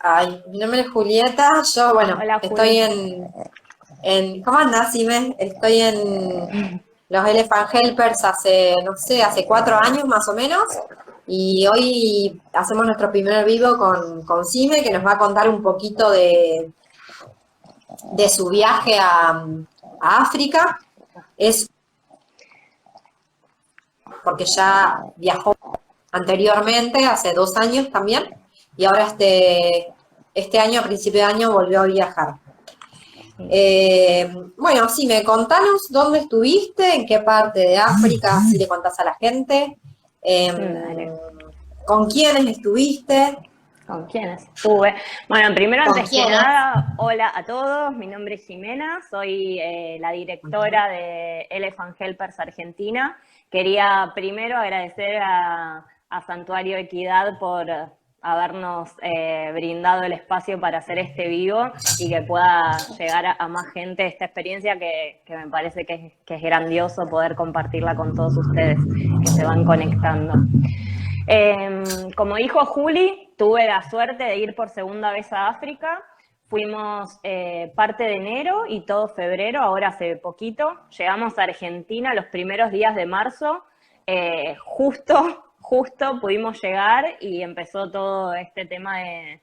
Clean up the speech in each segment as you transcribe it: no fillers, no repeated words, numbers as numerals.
Ay, mi nombre es Julieta. Yo, bueno, Hola, estoy Juli. ¿cómo andás, Ime? Estoy en los Elephant Helpers hace, no sé, hace 4 años más o menos. Y hoy hacemos nuestro primer vivo con Sime, que nos va a contar un poquito de su viaje a África. Es porque ya viajó anteriormente, hace 2 años también, y ahora este año, a principio de año, volvió a viajar. Bueno, sí, contanos dónde estuviste, en qué parte de África, si le contás a la gente, Dale. con quiénes estuviste, ¿Con quiénes estuve? Bueno, primero, con antes que quiénes. nada, hola a todos. Mi nombre es Jimena, soy la directora de Elephant Helpers Argentina. Quería primero agradecer a Santuario Equidad por habernos brindado el espacio para hacer este vivo y que pueda llegar a más gente esta experiencia que me parece que es grandioso poder compartirla con todos ustedes que se van conectando. Como dijo Juli, tuve la suerte de ir por segunda vez a África. Fuimos parte de enero y todo febrero, ahora hace poquito. Llegamos a Argentina los primeros días de marzo. Justo pudimos llegar y empezó todo este tema de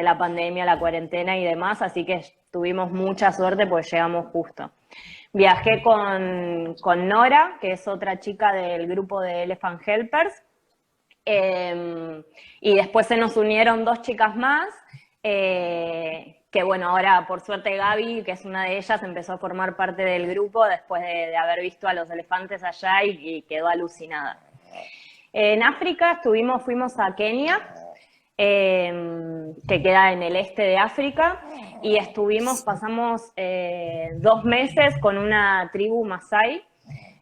la pandemia, la cuarentena y demás, así que tuvimos mucha suerte pues llegamos justo. Viajé con Nora, que es otra chica del grupo de Elephant Helpers, y después se nos unieron dos chicas más, que bueno, ahora por suerte Gaby, que es una de ellas, empezó a formar parte del grupo después de haber visto a los elefantes allá y quedó alucinada. En África fuimos a Kenia, que queda en el este de África, y pasamos 2 meses con una tribu masái,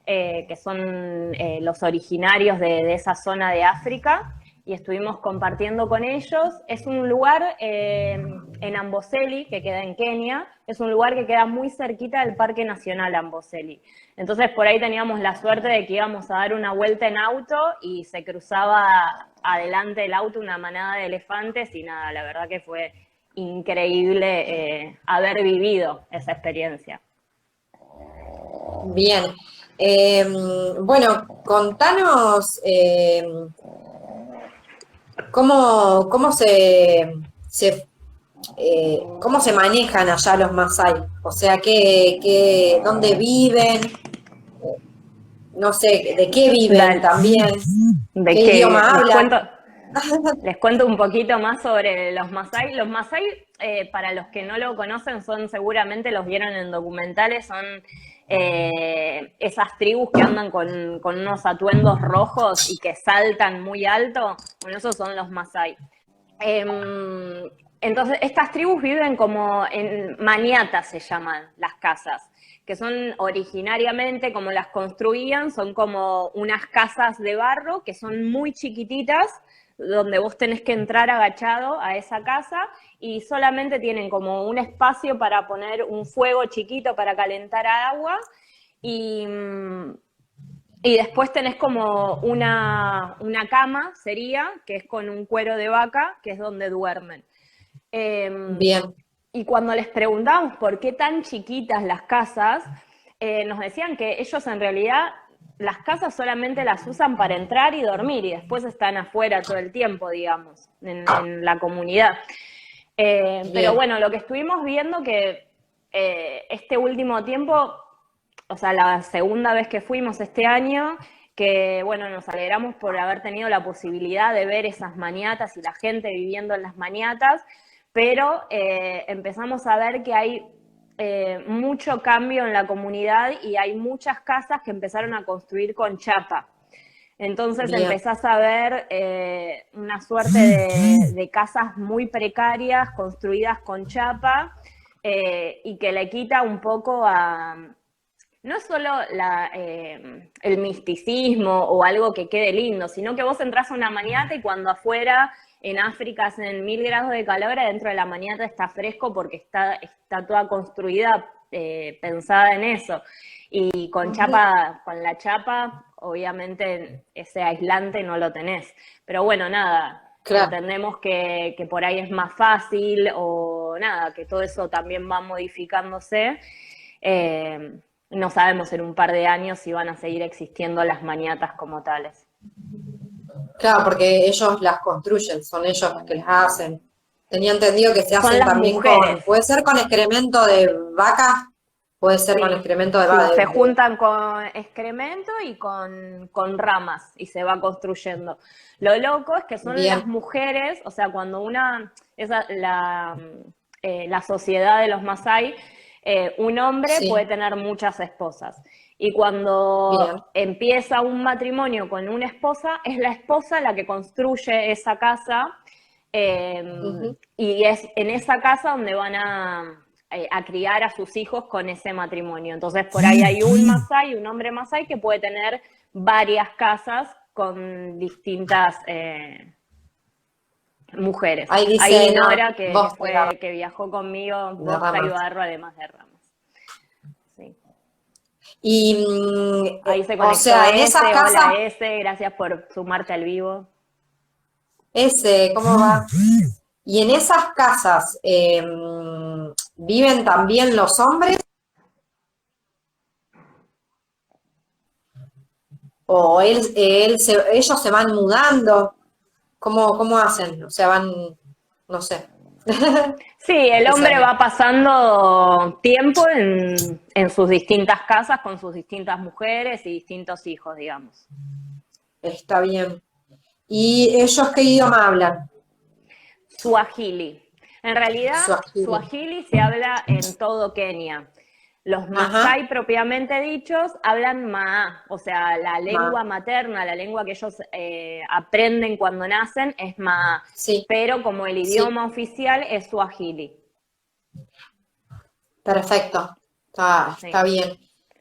que son los originarios de esa zona de África, y estuvimos compartiendo con ellos. Es un lugar en Amboseli, que queda en Kenia, es un lugar que queda muy cerquita del Parque Nacional Amboseli. Entonces por ahí teníamos la suerte de que íbamos a dar una vuelta en auto y se cruzaba adelante del auto una manada de elefantes y nada, la verdad que fue increíble haber vivido esa experiencia. Bien. Bueno, contanos cómo cómo se manejan allá los Masái, o sea, dónde viven, no sé, de qué viven Dale. también, qué De que idioma hablan. les cuento un poquito más sobre los Masái. Los Masái, para los que no lo conocen, seguramente los vieron en documentales, son esas tribus que andan con unos atuendos rojos y que saltan muy alto. Bueno, esos son los Masái. Entonces, estas tribus viven como en maniatas, se llaman las casas, que son originariamente, como las construían, son como unas casas de barro que son muy chiquititas, donde vos tenés que entrar agachado a esa casa y solamente tienen como un espacio para poner un fuego chiquito para calentar agua y, y después tenés como una cama, sería, que es con un cuero de vaca, que es donde duermen. Eh, Bien, y cuando les preguntamos por qué tan chiquitas las casas, nos decían que ellos en realidad las casas solamente las usan para entrar y dormir y después están afuera todo el tiempo, digamos, en la comunidad. Pero bien, bueno, lo que estuvimos viendo que este último tiempo, o sea, la segunda vez que fuimos este año, que bueno, nos alegramos por haber tenido la posibilidad de ver esas maniatas y la gente viviendo en las maniatas, pero empezamos a ver que hay mucho cambio en la comunidad y hay muchas casas que empezaron a construir con chapa. Entonces bien, empezás a ver una suerte de casas muy precarias, construidas con chapa, y que le quita un poco a, no solo el misticismo o algo que quede lindo, sino que vos entras a una maniata y cuando afuera en África hacen 1000 grados de calor, dentro de la maniata está fresco porque está toda construida, pensada en eso. Y ujú, con la chapa, obviamente ese aislante no lo tenés. Pero bueno, nada, Claro, entendemos que por ahí es más fácil o nada, que todo eso también va modificándose. No sabemos en un par de años si van a seguir existiendo las maniatas como tales. claro, porque ellos las construyen, son ellos los que las hacen. Tenía entendido que se Son hacen las también mujeres. puede ser con excremento de vaca, puede ser con Sí, excremento de sí, vaca. se juntan con excremento y con ramas y se va construyendo. Lo loco es que son las Bien, mujeres, o sea, cuando la sociedad de los Masái, un hombre puede sí, tener muchas esposas. Y cuando bien. empieza un matrimonio con una esposa, es la esposa la que construye esa casa Ujú. y es en esa casa donde van a criar a sus hijos con ese matrimonio. Entonces, por ahí hay un Masái, un hombre Masái, que puede tener varias casas con distintas mujeres. Ahí Hay dice, no, Nora vos te la que viajó conmigo, de Bosca y ramas. Barro, además de Ramas. Sí. Y, Ahí se o conectó sea, en esas ese, hola casas, ese, gracias por sumarte al vivo. ese, ¿cómo va? Y en esas casas, ¿viven también los hombres o ellos se van mudando? ¿Cómo hacen? O sea, van, no sé. Sí, el Esa hombre es va pasando tiempo en sus distintas casas con sus distintas mujeres y distintos hijos, digamos. está bien. ¿Y ellos qué idioma hablan? Suajili. En realidad, Suajili. Suajili se habla en todo Kenia. Los Ajá, Masái propiamente dichos hablan Maa, o sea, la lengua ma, materna, la lengua que ellos aprenden cuando nacen es Maa, sí, pero como el sí, idioma oficial es Suajili. perfecto. Está Sí. bien.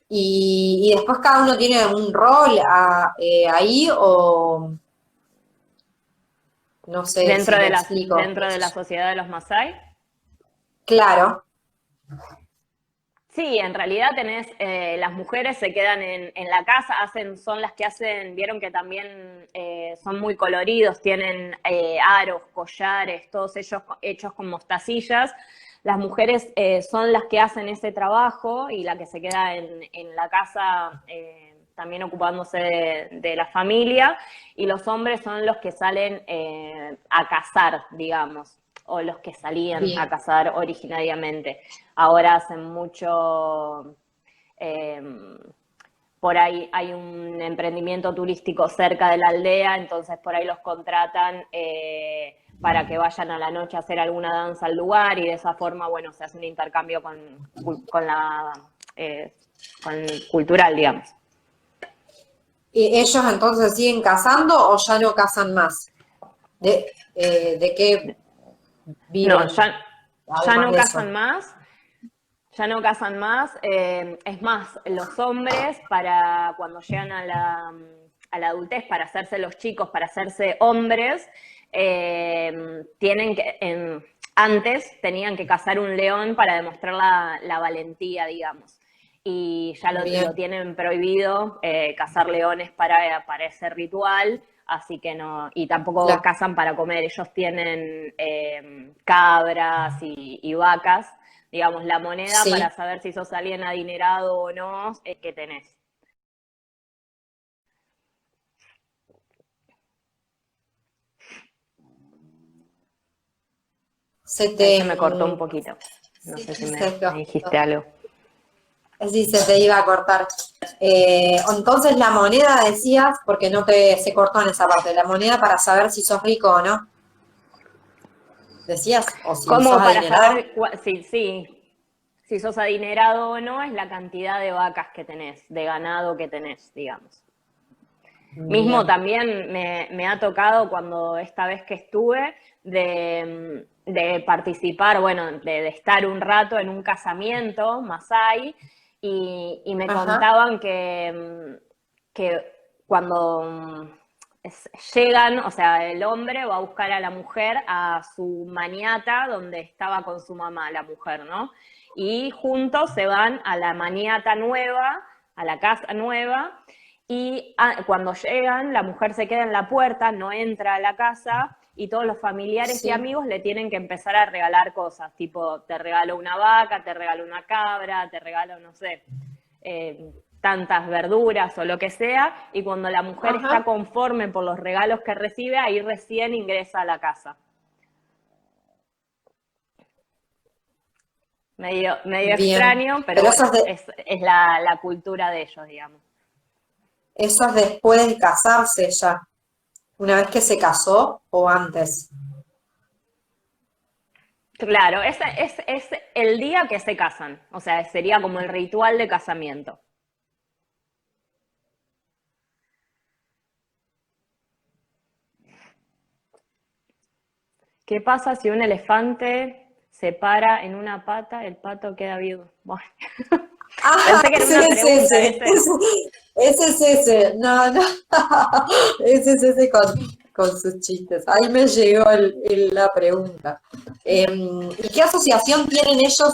Y después cada uno tiene un rol ahí o no sé si me explico. Dentro de la sociedad de los Masái. Claro, Sí, en realidad tenés, las mujeres se quedan en la casa, son las que hacen, vieron que también son muy coloridos, tienen aros, collares, todos ellos hechos con mostacillas. Las mujeres son las que hacen ese trabajo y la que se queda en la casa también ocupándose de la familia, y los hombres son los que salen a cazar, digamos, o los que salían a bien, cazar originariamente. Ahora hacen mucho, eh, por ahí hay un emprendimiento turístico cerca de la aldea, entonces por ahí los contratan para que vayan a la noche a hacer alguna danza al lugar y de esa forma, bueno, se hace un intercambio eh, con cultural, digamos. ¿Y ellos entonces siguen cazando o ya no cazan más? ¿De qué No, viven ya además no de cazan eso? más. Ya no casan más. Es más, los hombres para cuando llegan a la adultez, para hacerse los chicos, para hacerse hombres, tienen que, antes tenían que cazar un león para demostrar la valentía, digamos. Y ya lo Bien, tienen prohibido cazar leones para ese ritual, así que no, y tampoco claro, cazan para comer, ellos tienen cabras y vacas. Digamos, la moneda para sí. saber si sos alguien adinerado o no es que tenés. Se Ahí te, se me cortó un poquito. No sé si se me dijiste algo. sí, se te iba a cortar. Entonces la moneda decías, porque no se cortó en esa parte, la moneda para saber si sos rico o no, decías, o si sos ¿Cómo para adinerado. saber si sos adinerado o no? Es la cantidad de vacas que tenés, de ganado que tenés, digamos. Mismo Bien, también me ha tocado cuando esta vez que estuve de participar, bueno, de estar un rato en un casamiento masái y me ajá, contaban que cuando llegan, o sea, el hombre va a buscar a la mujer a su maniata donde estaba con su mamá, la mujer, ¿no? Y juntos se van a la maniata nueva, a la casa nueva, y cuando llegan, la mujer se queda en la puerta, no entra a la casa, y todos los familiares y Sí. amigos le tienen que empezar a regalar cosas, tipo, te regalo una vaca, te regalo una cabra, te regalo, no sé, tantas verduras o lo que sea, y cuando la mujer está Ajá. conforme por los regalos que recibe, ahí recién ingresa a la casa. Medio Bien. extraño, pero Pero bueno, es la cultura de ellos, digamos. eso es después de casarse ya. Una vez que se casó o antes. Claro, es el día que se casan, o sea, sería como el ritual de casamiento. ¿Qué pasa si un elefante se para en una pata, el pato queda viudo? Bueno, Ah, pensé que era ese una es pregunta, ese. ¿viste? Ese es ese. No, no. Ese es ese con sus chistes. Ahí me llegó la pregunta. ¿Y qué asociación tienen ellos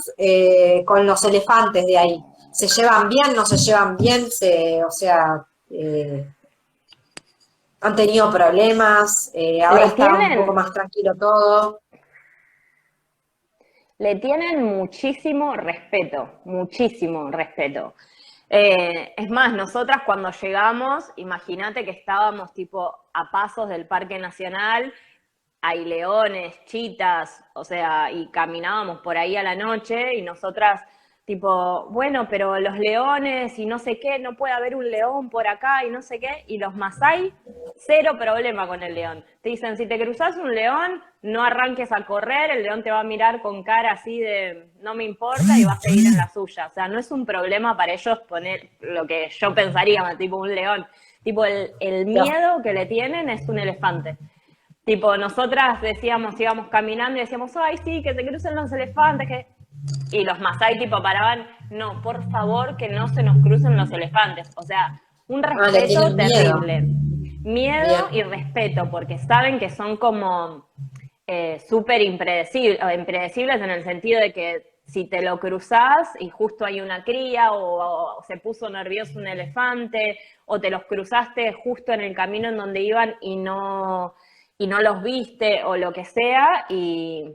con los elefantes de ahí? ¿Se llevan bien? ¿No se llevan bien? O sea, ¿han tenido problemas? ¿Ahora Le está un poco tienen, más tranquilo todo? le tienen muchísimo respeto, muchísimo respeto. Es más, nosotras cuando llegamos, imagínate que estábamos tipo a pasos del Parque Nacional, hay leones, chitas, o sea, y caminábamos por ahí a la noche y nosotras tipo, bueno, pero los leones y no sé qué, no puede haber un león por acá y no sé qué, y los masái, cero problema con el león. Te dicen, si te cruzas un león, no arranques a correr, el león te va a mirar con cara así de no me importa y va a seguir en la suya. O sea, no es un problema para ellos poner lo que yo pensaría, tipo un león. Tipo, el Ya. miedo que le tienen es un elefante. Tipo, nosotras decíamos, íbamos caminando y decíamos, ay, sí, que se crucen los elefantes, que... Y los masái tipo paraban, no, por favor, que no se nos crucen los elefantes. O sea, un Ah, le respeto tienen miedo. terrible. Miedo Bien. y respeto, porque saben que son como súper impredecibles en el sentido de que si te lo cruzás y justo hay una cría o se puso nervioso un elefante o te los cruzaste justo en el camino en donde iban y no los viste o lo que sea y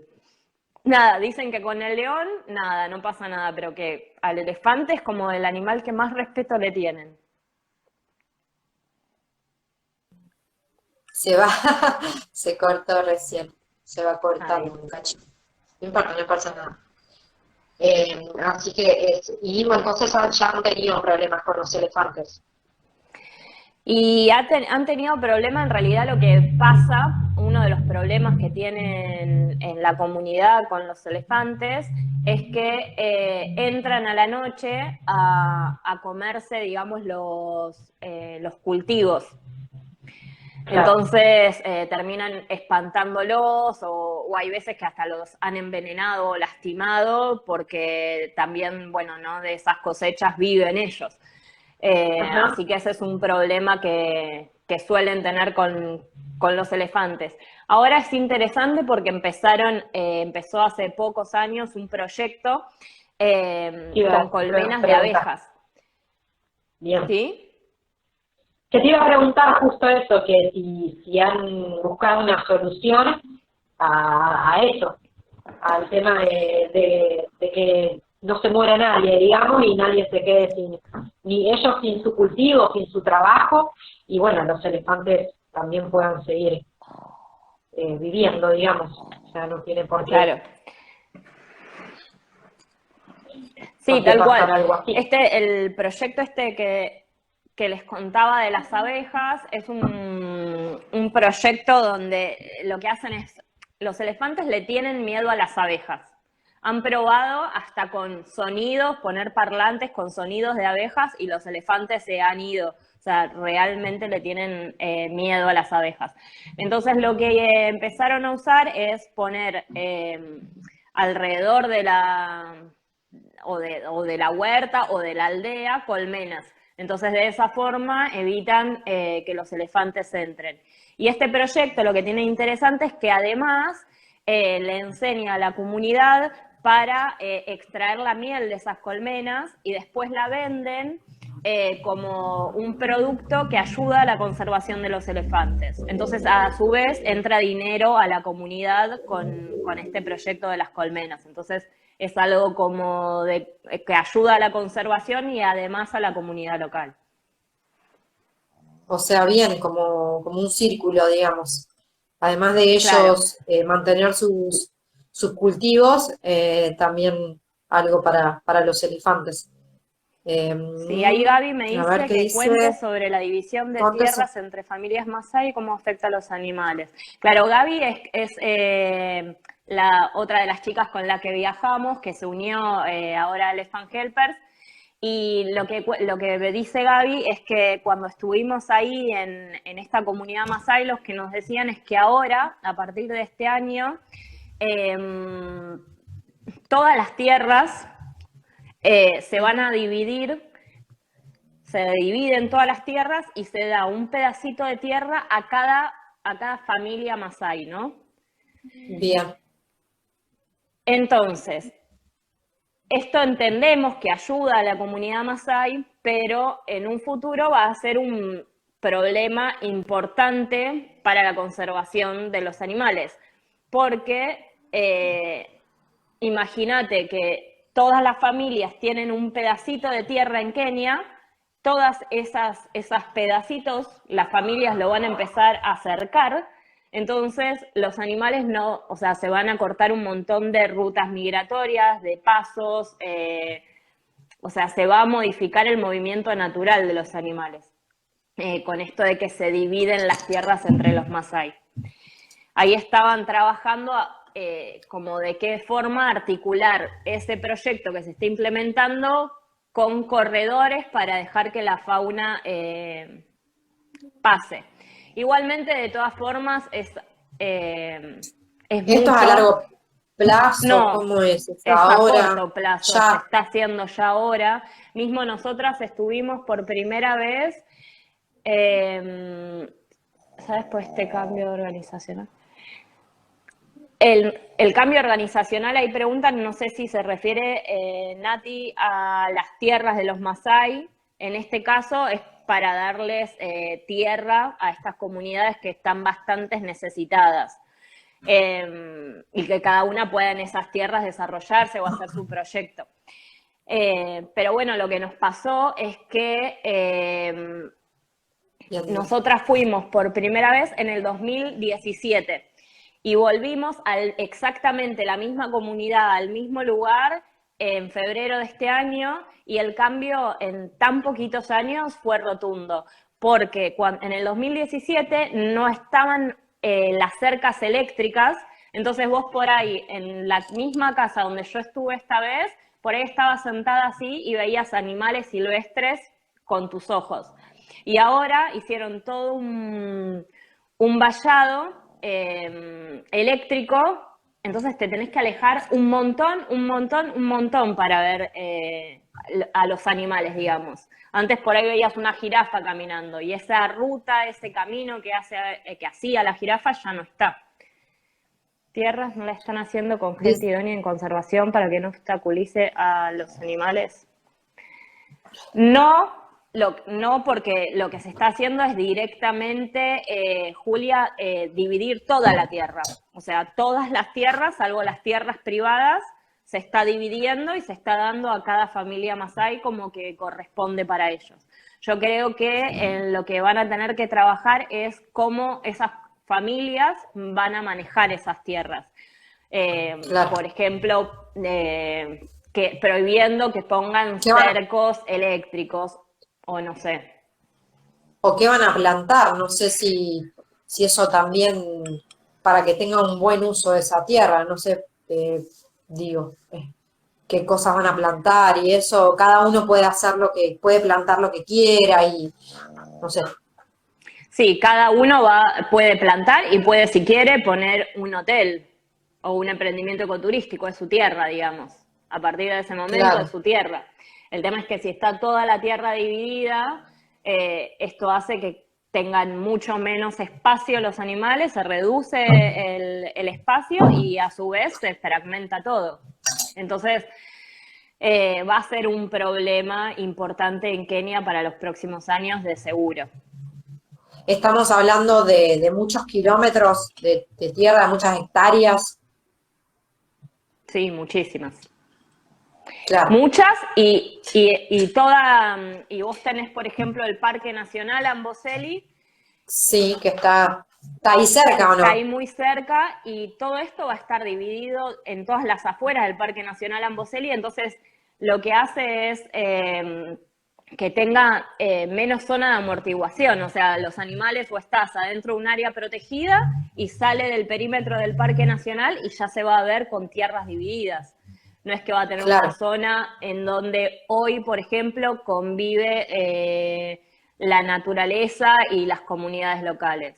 nada, dicen que con el león nada, no pasa nada, pero que al elefante es como el animal que más respeto le tienen. Se va, se cortó recién. Se va Ay, cortando un cacho. No importa, no pasa nada. Así que, y bueno, entonces ya han tenido problemas con los elefantes. y han tenido problemas, en realidad lo que pasa, uno de los problemas que tienen en la comunidad con los elefantes es que entran a la noche a comerse, digamos, los cultivos. Claro. Entonces terminan espantándolos o hay veces que hasta los han envenenado o lastimado porque también, bueno, ¿no? De esas cosechas viven ellos. Ajá. Así que ese es un problema que suelen tener con los elefantes. Ahora es interesante porque empezó hace pocos años un proyecto con Iba a colmenas de preguntar. abejas, Bien. ¿sí? Que te iba a preguntar justo eso, que si han buscado una solución a eso, al tema de que no se muera nadie, digamos, y nadie se quede sin, ni ellos sin su cultivo, sin su trabajo, y bueno, los elefantes también puedan seguir viviendo, digamos, o sea, no tiene Claro. Sí, por qué tal cual. pasar algo así. El proyecto que les contaba de las abejas es un proyecto donde lo que hacen es, los elefantes le tienen miedo a las abejas. Han probado hasta con sonidos, poner parlantes con sonidos de abejas y los elefantes se han ido. O sea, realmente le tienen miedo a las abejas. Entonces lo que empezaron a usar es poner alrededor de o de la huerta o de la aldea colmenas. Entonces, de esa forma evitan que los elefantes entren. Y este proyecto lo que tiene interesante es que además le enseña a la comunidad para extraer la miel de esas colmenas y después la venden como un producto que ayuda a la conservación de los elefantes. Entonces, a su vez, entra dinero a la comunidad con este proyecto de las colmenas. Entonces, es algo como que ayuda a la conservación y además a la comunidad local. O sea, bien, como un círculo, digamos. Además de Claro. ellos mantener sus cultivos, también algo para los elefantes. Sí, ahí Gaby me A ver dice qué que cuente dice. sobre la división de Contese. tierras entre familias Masái y cómo afecta a los animales. Claro, Gaby es la otra de las chicas con la que viajamos, que se unió ahora a Elephant Helpers. Y lo que me dice Gaby es que cuando estuvimos ahí en esta comunidad Masái, los que nos decían es que ahora, a partir de este año, eh, todas las tierras se van a dividir, se dividen todas las tierras y se da un pedacito de tierra a cada familia Masái, ¿no? Bien. Entonces, esto entendemos que ayuda a la comunidad Masái, pero en un futuro va a ser un problema importante para la conservación de los animales, porque imagínate que todas las familias tienen un pedacito de tierra en Kenia, todas esas pedacitos, las familias lo van a empezar a acercar, entonces los animales no, o sea, se van a cortar un montón de rutas migratorias, de pasos, o sea, se va a modificar el movimiento natural de los animales, con esto de que se dividen las tierras entre los Masái. Ahí estaban trabajando como de qué forma articular ese proyecto que se está implementando con corredores para dejar que la fauna pase. Igualmente, de todas formas, es ¿Esto es a mucho. largo plazo? No, ¿Cómo es es a ahora? corto plazo, se Ya. está haciendo ya ahora. Mismo nosotras estuvimos por primera vez, ¿sabes? Por este cambio organizacional. El cambio organizacional, ahí preguntan, no sé si se refiere, Nati, a las tierras de los Masái. En este caso es para darles tierra a estas comunidades que están bastante necesitadas. Y que cada una pueda en esas tierras desarrollarse o hacer su proyecto. Pero bueno, lo que nos pasó es que nosotras fuimos por primera vez en el 2017 y volvimos a exactamente la misma comunidad, al mismo lugar, en febrero de este año, y el cambio en tan poquitos años fue rotundo, porque en el 2017 no estaban las cercas eléctricas, entonces vos por ahí, en la misma casa donde yo estuve esta vez, por ahí estabas sentada así y veías animales silvestres con tus ojos. Y ahora hicieron todo un vallado eléctrico, entonces te tenés que alejar un montón para ver a los animales, digamos. Antes por ahí veías una jirafa caminando y esa ruta, ese camino que hacía la jirafa ya no está. Tierras no la están haciendo con gente idónea en conservación para que no obstaculice a los animales. No, no, porque lo que se está haciendo es directamente, Julia, dividir toda la tierra. O sea, todas las tierras, salvo las tierras privadas, se está dividiendo y se está dando a cada familia Masái como que corresponde para ellos. Yo creo que en lo que van a tener que trabajar es cómo esas familias van a manejar esas tierras. Claro. Por ejemplo, que prohibiendo que pongan cercos eléctricos o no sé. ¿O qué van a plantar? No sé si eso también, para que tenga un buen uso de esa tierra, no sé, digo, qué cosas van a plantar y eso, cada uno puede hacer puede plantar lo que quiera y no sé. Sí, cada uno puede plantar y puede, si quiere, poner un hotel o un emprendimiento ecoturístico, es su tierra, digamos. A partir de ese momento Claro. es su tierra. El tema es que si está toda la tierra dividida, esto hace que tengan mucho menos espacio los animales, se reduce el espacio y a su vez se fragmenta todo. Entonces, va a ser un problema importante en Kenia para los próximos años de seguro. Estamos hablando de muchos kilómetros de tierra, muchas hectáreas. Sí, muchísimas. Claro, Muchas y toda, y vos tenés, por ejemplo, el Parque Nacional Amboseli, sí, que está ahí cerca, ¿o está ahí no? muy cerca y todo esto va a estar dividido en todas las afueras del Parque Nacional Amboseli, entonces lo que hace es que tenga menos zona de amortiguación, o sea, los animales o estás adentro de un área protegida y sale del perímetro del Parque Nacional y ya se va a ver con tierras divididas. No es que va a tener una Claro, zona en donde hoy, por ejemplo, convive la naturaleza y las comunidades locales.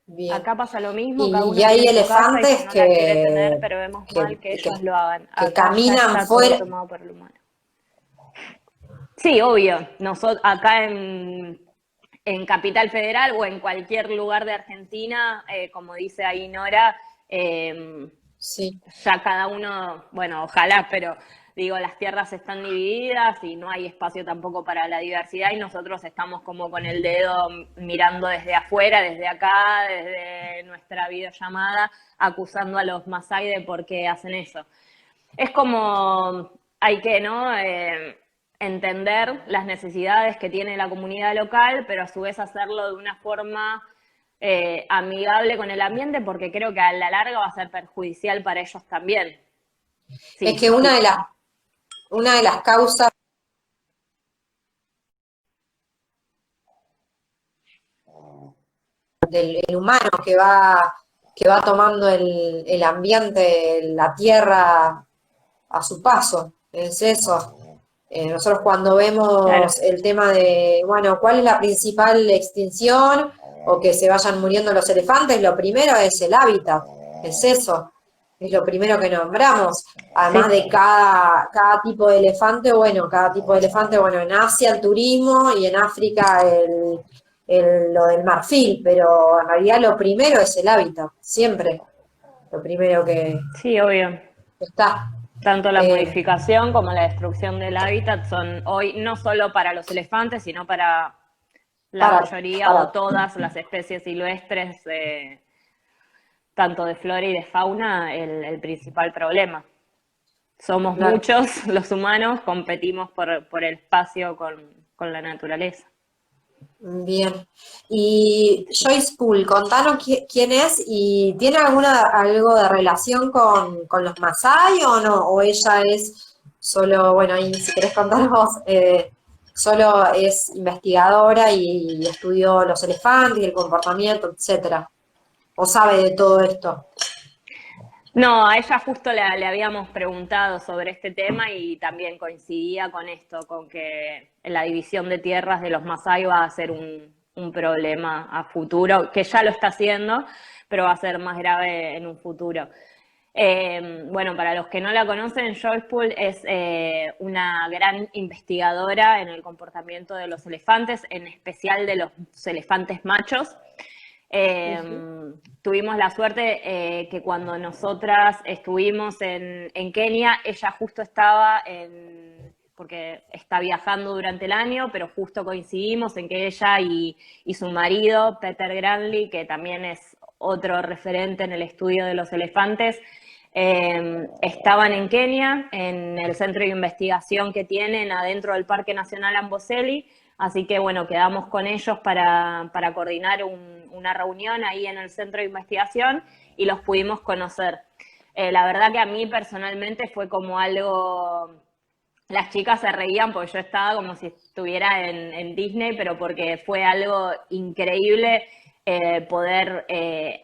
bien. Acá pasa lo mismo, cada Y uno hay tiene su casa y si elefantes no la quiere tener, pero vemos mal que que, ellos lo hagan. que Acá ya caminan está todo fuera. tomado por el humano. Sí, obvio. Nosotros acá en Capital Federal o en cualquier lugar de Argentina, como dice ahí Nora, Sí, ya cada uno, bueno, ojalá, pero digo, las tierras están divididas y no hay espacio tampoco para la diversidad y nosotros estamos como con el dedo mirando desde afuera, desde acá, desde nuestra videollamada, acusando a los Masái de por qué hacen eso. Es como hay que, ¿no? Entender las necesidades que tiene la comunidad local, pero a su vez hacerlo de una forma amigable con el ambiente, porque creo que a la larga va a ser perjudicial para ellos también. es Sí, que sí. una de las causas del el humano que va tomando el ambiente, la tierra a su paso, es eso. Nosotros cuando Claro. vemos el tema de, bueno, ¿cuál es la principal extinción o que se vayan muriendo los elefantes? Lo primero es el hábitat, es eso, es lo primero que nombramos. Además Sí. de cada tipo de elefante, bueno, cada tipo de elefante, bueno, en Asia el turismo y en África lo del marfil, pero en realidad lo primero es el hábitat, siempre, lo primero Sí, obvio. que está. Tanto la Eh, modificación como la destrucción del hábitat son hoy no solo para los elefantes, sino para la para, mayoría o para, todas las especies silvestres, tanto de flora y de fauna, el principal problema. Somos claro. muchos los humanos, competimos por el espacio con la naturaleza. Bien. Y Joyce Poole, contanos quién es y ¿tiene algo de relación con los Masái o no? ¿O ella es solo, bueno, ahí si querés contar vos, solo es investigadora y estudió los elefantes y el comportamiento, etcétera? ¿O sabe de todo esto? No, a ella justo le habíamos preguntado sobre este tema y también coincidía con esto, con que la división de tierras de los Masái va a ser un problema a futuro, que ya lo está haciendo, pero va a ser más grave en un futuro. Bueno, para los que no la conocen, Joyce Poole es una gran investigadora en el comportamiento de los elefantes, en especial de los elefantes machos. Ujú. Tuvimos la suerte que cuando nosotras estuvimos en Kenia, ella justo estaba porque está viajando durante el año, pero justo coincidimos en que ella y su marido, Peter Granley, que también es otro referente en el estudio de los elefantes, estaban en Kenia, en el centro de investigación que tienen adentro del Parque Nacional Amboseli. Así que bueno, quedamos con ellos para coordinar una reunión ahí en el centro de investigación y los pudimos conocer. La verdad que a mí personalmente fue como algo, las chicas se reían porque yo estaba como si estuviera en Disney, pero porque fue algo increíble poder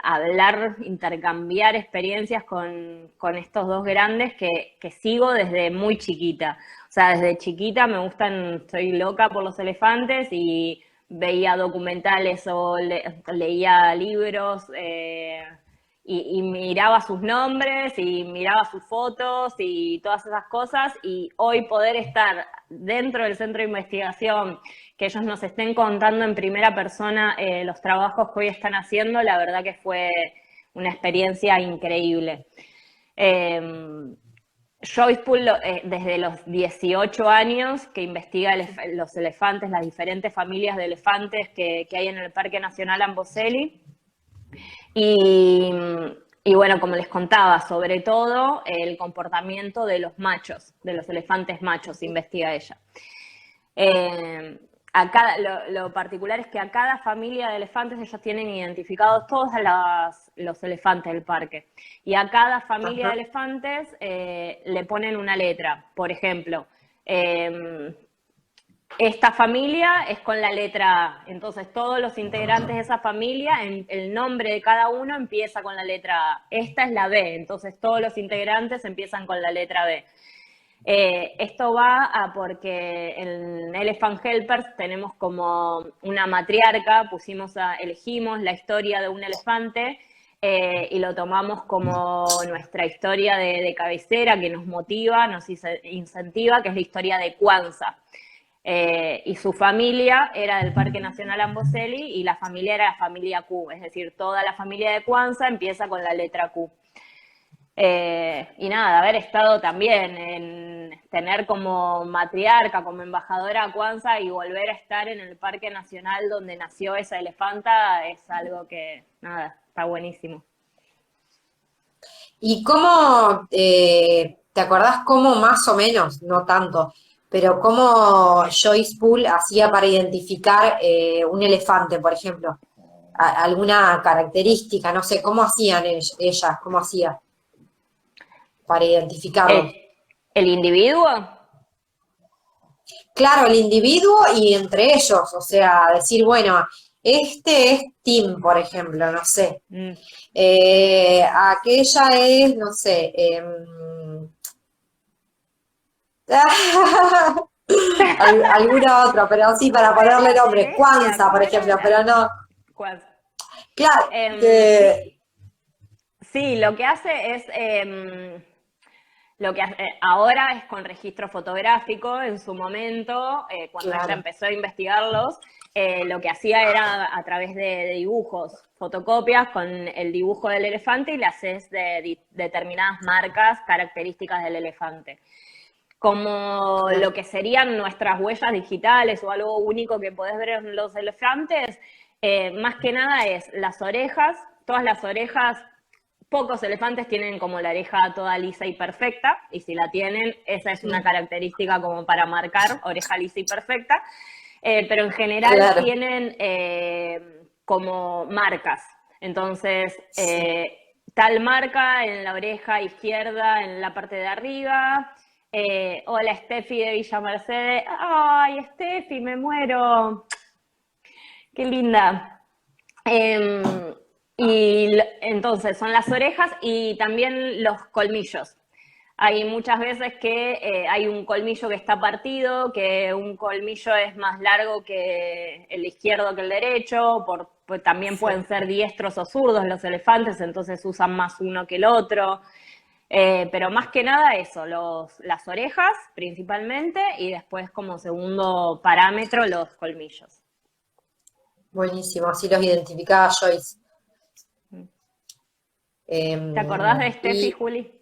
hablar, intercambiar experiencias con estos dos grandes que sigo desde muy chiquita. O sea, desde chiquita me gustan, soy loca por los elefantes y veía documentales o leía libros y miraba sus nombres y miraba sus fotos y todas esas cosas y hoy poder estar dentro del centro de investigación, que ellos nos estén contando en primera persona los trabajos que hoy están haciendo, la verdad que fue una experiencia increíble. Eh, Joyce Pool, desde los 18 años, que investiga los elefantes, las diferentes familias de elefantes que hay en el Parque Nacional Amboseli. Y, y bueno, como les contaba, sobre todo el comportamiento de los machos, de los elefantes machos, investiga ella. Lo particular es que a cada familia de elefantes ellos tienen identificados todos los elefantes del parque. Y a cada familia de Ajá. elefantes le ponen una letra. Por ejemplo, esta familia es con la letra A. Entonces todos los integrantes de esa familia, el nombre de cada uno empieza con la letra A. Esta es la B, entonces todos los integrantes empiezan con la letra B. Esto va a porque en Elephant Helpers tenemos como una matriarca, elegimos la historia de un elefante y lo tomamos como nuestra historia de cabecera que nos motiva, nos incentiva, que es la historia de Kwanzaa. Y su familia era del Parque Nacional Amboseli y la familia era la familia Q, es decir, toda la familia de Kwanzaa empieza con la letra Q. Y nada, haber estado también en tener como matriarca, como embajadora a Kwanzaa y volver a estar en el Parque Nacional donde nació esa elefanta es algo que, nada, está buenísimo. ¿Y cómo, te acordás cómo más o menos, no tanto, pero cómo Joyce Poole hacía para identificar un elefante, por ejemplo? ¿Alguna característica? No sé, ¿cómo hacían ellas? ¿Cómo hacía para identificarlo? ¿El, el individuo? Claro, el individuo y entre ellos, o sea, decir, bueno, este es Tim, por ejemplo, no sé. Mm. Aquella es, no sé, alguna otra, pero sí, para ¿Cuál es ponerle la nombre, celestia? Kwanzaa, por ¿Cómo era ejemplo, pero no, ¿Cuál? claro, Sí, sí, lo que hace es, lo que ahora es con registro fotográfico. En su momento, cuando ella claro, empezó a investigarlos, lo que hacía era a través de dibujos, fotocopias con el dibujo del elefante y le haces de determinadas marcas características del elefante. Como claro. lo que serían nuestras huellas digitales o algo único que podés ver en los elefantes, más que nada es las orejas, todas las orejas. Pocos elefantes tienen como la oreja toda lisa y perfecta, y si la tienen, esa es una Sí, característica como para marcar oreja lisa y perfecta, pero en general claro, tienen como marcas. Entonces, sí. tal marca en la oreja izquierda, en la parte de arriba. Hola, Steffi de Villa Mercedes. Ay, Steffi, me muero. Qué linda. Eh, entonces son las orejas y también los colmillos. Hay muchas veces que hay un colmillo que está partido, que un colmillo es más largo que el izquierdo que el derecho, pues también Sí. pueden ser diestros o zurdos los elefantes, entonces usan más uno que el otro. Pero más que nada eso, las orejas principalmente y después como segundo parámetro los colmillos. Buenísimo, así los identificaba Joyce. ¿Te acordás de Steffi, Y Juli?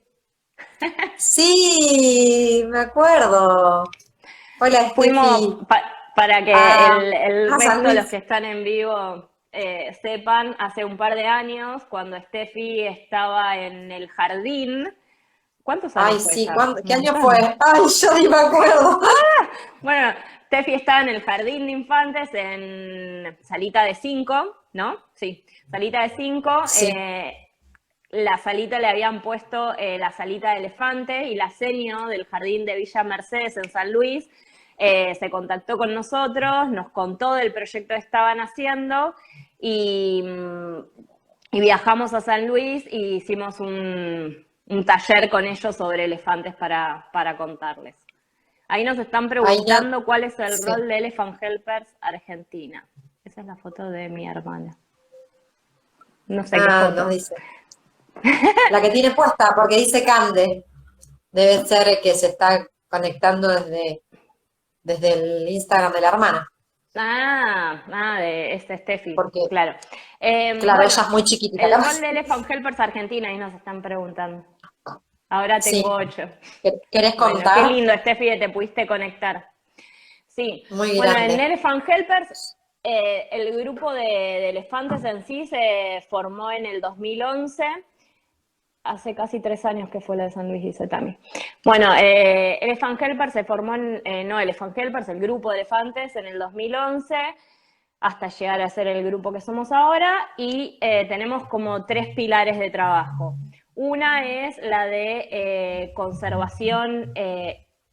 sí, me acuerdo. Hola, Fuimos, Steffi. para que A, el a San resto de los que Luis. están en vivo sepan, hace un par de años, cuando Steffi estaba en el jardín, ¿cuántos años Ay, fue sí, ya? Un ¿qué año fue? montón. Ay, yo ni me acuerdo. Bueno, Steffi estaba en el jardín de infantes en salita de 5, ¿no? Sí, salita de 5. Sí, La salita le habían puesto la salita de elefante y la seño del jardín de Villa Mercedes en San Luis se contactó con nosotros, nos contó del proyecto que estaban haciendo y, y viajamos a San Luis y hicimos un taller con ellos sobre elefantes para contarles. Ahí nos están ay, no, preguntando cuál es el sí. rol de Elephant Helpers Argentina. Esa es la foto de mi hermana. No sé qué Ah, nos foto. dice. La que tiene puesta, porque dice Cande. Debe ser que se está conectando desde el Instagram de la hermana. De este Steffi, Porque, claro. claro, Bueno, ella es muy chiquitita, el capaz. rol de Elephant Helpers Argentina, ahí nos están preguntando. Ahora tengo Sí. 8. ¿Querés Bueno, qué contar? lindo, Steffi, que te pudiste conectar. Sí, Muy bueno, en grande. Elephant Helpers, el grupo de elefantes en sí se formó en el 2011, hace casi 3 años que fue la de San Luis, dice Tami. Bueno, Elephant Helpers se formó no Elephant Helpers, el grupo de elefantes en el 2011, hasta llegar a ser el grupo que somos ahora, y tenemos como 3 pilares de trabajo. Una es la de conservación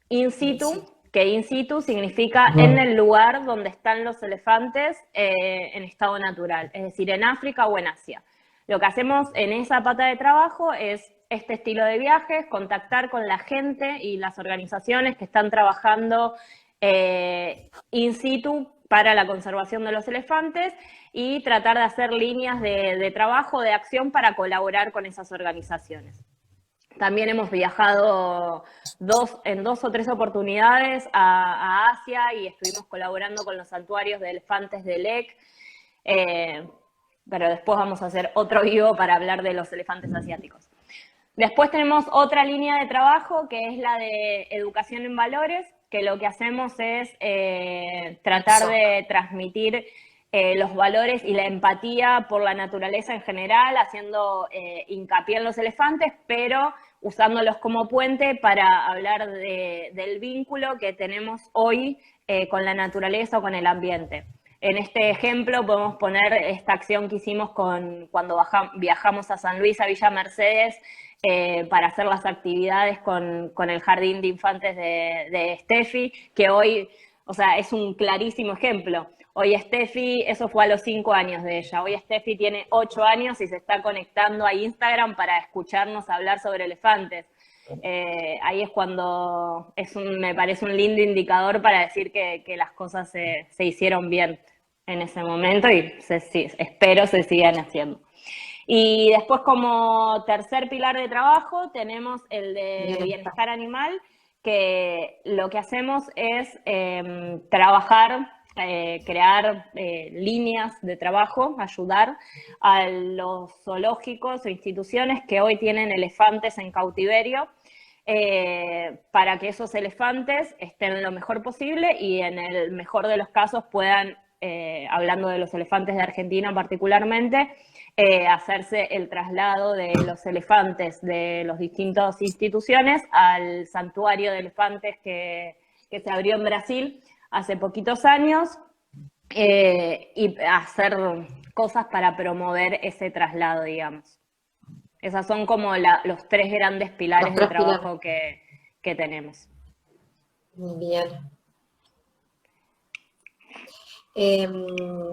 in situ, que in situ significa en el lugar donde están los elefantes en estado natural, es decir, en África o en Asia. Lo que hacemos en esa pata de trabajo es este estilo de viajes, contactar con la gente y las organizaciones que están trabajando in situ para la conservación de los elefantes y tratar de hacer líneas de trabajo, de acción para colaborar con esas organizaciones. También hemos viajado en 2 o 3 oportunidades a Asia y estuvimos colaborando con los santuarios de elefantes de Lek. Pero después vamos a hacer otro vivo para hablar de los elefantes asiáticos. Después tenemos otra línea de trabajo que es la de educación en valores, que lo que hacemos es tratar de transmitir los valores y la empatía por la naturaleza en general, haciendo hincapié en los elefantes, pero usándolos como puente para hablar del vínculo que tenemos hoy con la naturaleza o con el ambiente. En este ejemplo podemos poner esta acción que hicimos cuando viajamos a San Luis, a Villa Mercedes, para hacer las actividades con el jardín de infantes de Steffi, que hoy, o sea, es un clarísimo ejemplo. Hoy Steffi, eso fue a los 5 años de ella, hoy Steffi tiene 8 años y se está conectando a Instagram para escucharnos hablar sobre elefantes. Ahí es cuando me parece un lindo indicador para decir que las cosas se hicieron bien en ese momento y espero se sigan haciendo. Y después como tercer pilar de trabajo tenemos el de bienestar animal, que lo que hacemos es trabajar, crear líneas de trabajo, ayudar a los zoológicos o instituciones que hoy tienen elefantes en cautiverio, para que esos elefantes estén lo mejor posible y en el mejor de los casos puedan, hablando de los elefantes de Argentina particularmente, hacerse el traslado de los elefantes de las distintas instituciones al santuario de elefantes que se abrió en Brasil hace poquitos años, y hacer cosas para promover ese traslado, digamos. Esas son como los 3 grandes pilares de trabajo que tenemos. Bien.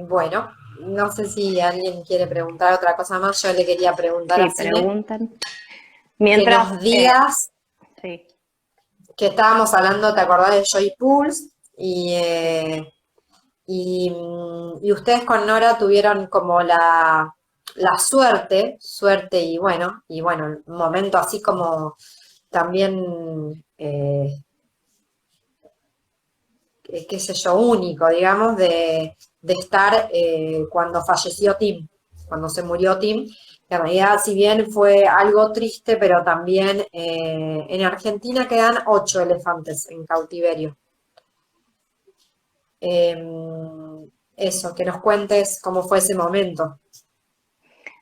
Bueno, no sé si alguien quiere preguntar otra cosa más. Yo le quería preguntar a Sime preguntan. que nos digas sí. que estábamos hablando, ¿te acordás de Joy Pools? Y ustedes con Nora tuvieron como la suerte y bueno, un momento así como también, qué sé yo, único, digamos, de estar cuando falleció Tim, cuando se murió Tim. En realidad, si bien fue algo triste, pero también en Argentina quedan 8 elefantes en cautiverio. Eso, que nos cuentes cómo fue ese momento.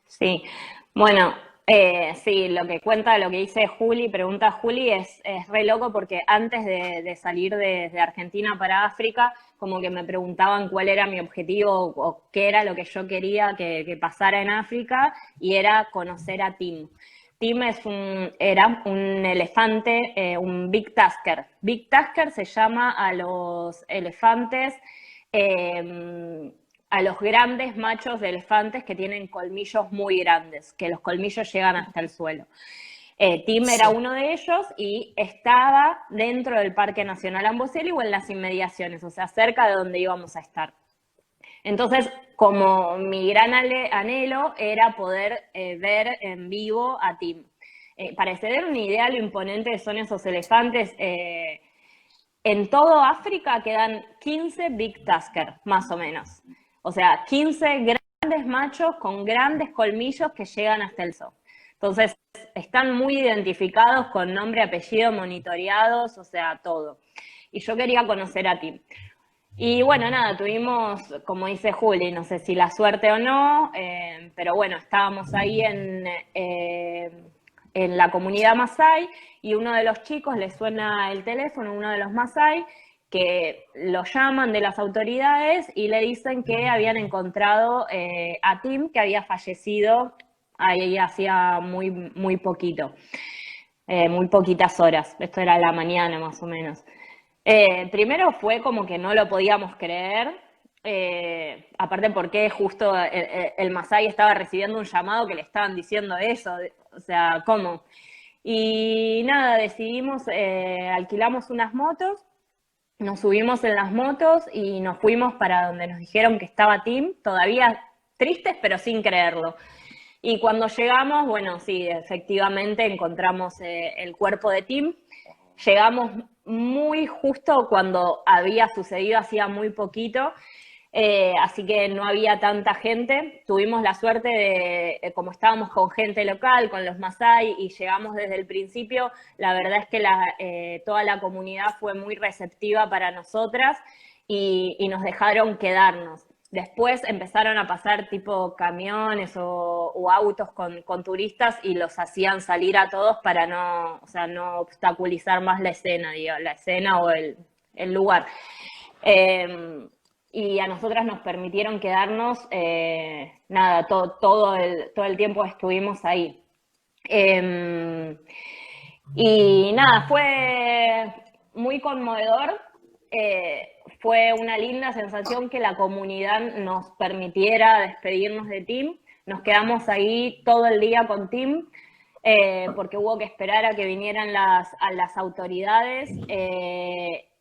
Sí, bueno, sí, lo que dice Juli, pregunta Juli, es re loco porque antes de salir de Argentina para África, como que me preguntaban cuál era mi objetivo o qué era lo que yo quería que pasara en África, y era conocer a Tim. Tim era un elefante, un Big Tusker. Big Tusker se llama a los elefantes, a los grandes machos de elefantes que tienen colmillos muy grandes, que los colmillos llegan hasta el suelo. Tim era uno de ellos y estaba dentro del Parque Nacional Amboseli o en las inmediaciones, o sea, cerca de donde íbamos a estar. Entonces, como mi gran anhelo era poder ver en vivo a Tim. Para tener una idea de lo imponente que son esos elefantes, en todo África quedan 15 Big Tusker, más o menos. O sea, 15 grandes machos con grandes colmillos que llegan hasta el zoo. Entonces, están muy identificados con nombre, apellido, monitoreados, o sea, todo. Y yo quería conocer a Tim. Y bueno, nada, tuvimos, como dice Juli, no sé si la suerte o no, pero bueno, estábamos ahí en la comunidad Masái y uno de los chicos le suena el teléfono, uno de los Masái, que lo llaman de las autoridades y le dicen que habían encontrado a Tim, que había fallecido ahí hacía muy, muy poquito, muy poquitas horas. Esto era la mañana más o menos. Primero fue como que no lo podíamos creer, aparte porque justo el Masái estaba recibiendo un llamado que le estaban diciendo eso, o sea, ¿cómo? Y nada, decidimos, alquilamos unas motos, nos subimos en las motos y nos fuimos para donde nos dijeron que estaba Tim, todavía tristes pero sin creerlo. Y cuando llegamos, bueno, sí, efectivamente encontramos el cuerpo de Tim. Llegamos muy justo cuando había sucedido, hacía muy poquito, así que no había tanta gente. Tuvimos la suerte de, como estábamos con gente local, con los Masái, y llegamos desde el principio, la verdad es que toda la comunidad fue muy receptiva para nosotras y nos dejaron quedarnos. Después empezaron a pasar tipo camiones o autos con turistas y los hacían salir a todos para no, o sea, no obstaculizar más la escena, digo, la escena o el lugar. Y a nosotras nos permitieron quedarnos, nada, todo el tiempo estuvimos ahí. Y nada, fue muy conmovedor. Fue una linda sensación que la comunidad nos permitiera despedirnos de Tim. Nos quedamos ahí todo el día con Tim, porque hubo que esperar a que vinieran las autoridades,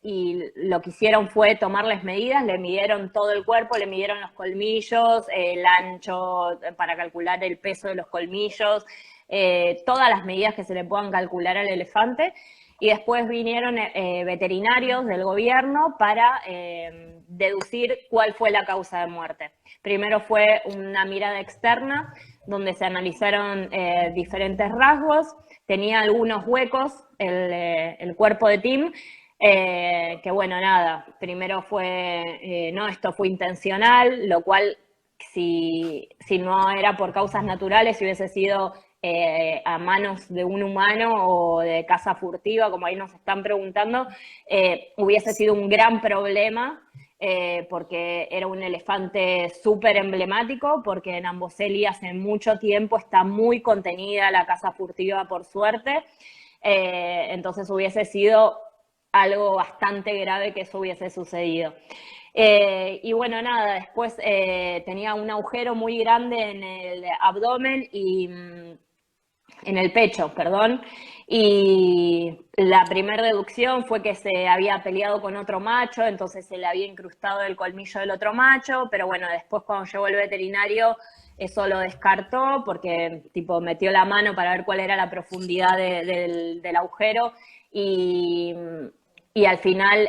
y lo que hicieron fue tomarles medidas, le midieron todo el cuerpo, le midieron los colmillos, el ancho para calcular el peso de los colmillos, todas las medidas que se le puedan calcular al elefante. Y después vinieron veterinarios del gobierno para deducir cuál fue la causa de muerte. Primero fue una mirada externa, donde se analizaron diferentes rasgos. Tenía algunos huecos el cuerpo de Tim, que bueno, nada, primero fue, no, esto fue intencional, lo cual si no era por causas naturales, si hubiese sido a manos de un humano o de caza furtiva, como ahí nos están preguntando, hubiese sido un gran problema, porque era un elefante súper emblemático, porque en Amboseli hace mucho tiempo está muy contenida la caza furtiva, por suerte, entonces hubiese sido algo bastante grave que eso hubiese sucedido. Y bueno, nada, después tenía un agujero muy grande en el abdomen y en el pecho, perdón, y la primera deducción fue que se había peleado con otro macho, entonces se le había incrustado el colmillo del otro macho, pero bueno, después cuando llegó el veterinario eso lo descartó porque tipo metió la mano para ver cuál era la profundidad del agujero y al final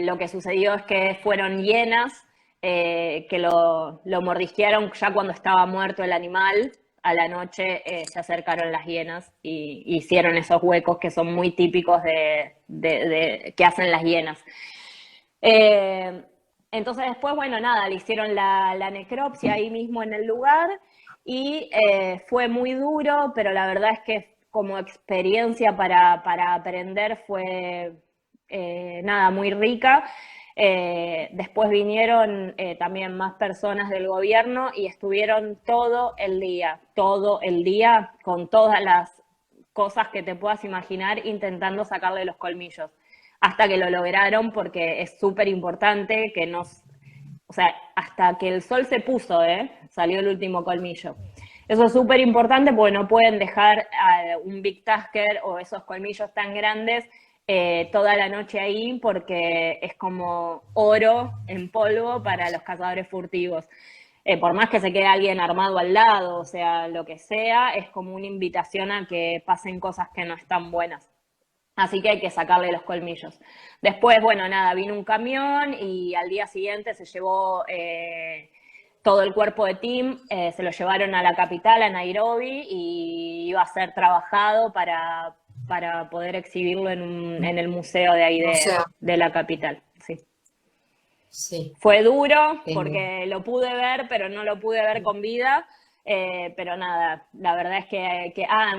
lo que sucedió es que fueron hienas que lo mordisquearon ya cuando estaba muerto el animal. A la noche se acercaron las hienas y hicieron esos huecos que son muy típicos que hacen las hienas. Entonces después, bueno, nada, le hicieron la necropsia ahí mismo en el lugar y fue muy duro, pero la verdad es que como experiencia para aprender fue nada, muy rica. Después vinieron también más personas del gobierno y estuvieron todo el día con todas las cosas que te puedas imaginar intentando sacarle los colmillos, hasta que lo lograron porque es súper importante que o sea, hasta que el sol se puso, salió el último colmillo. Eso es súper importante porque no pueden dejar un Big Tusker o esos colmillos tan grandes toda la noche ahí porque es como oro en polvo para los cazadores furtivos. Por más que se quede alguien armado al lado, o sea, lo que sea, es como una invitación a que pasen cosas que no están buenas. Así que hay que sacarle los colmillos. Después, bueno, nada, vino un camión y al día siguiente se llevó todo el cuerpo de Tim se lo llevaron a la capital, a Nairobi, y iba a ser trabajado para poder exhibirlo en el museo de ahí O sea, de la capital. Sí. sí. Fue duro eh, porque lo pude ver, pero no lo pude ver con vida. Pero nada, la verdad es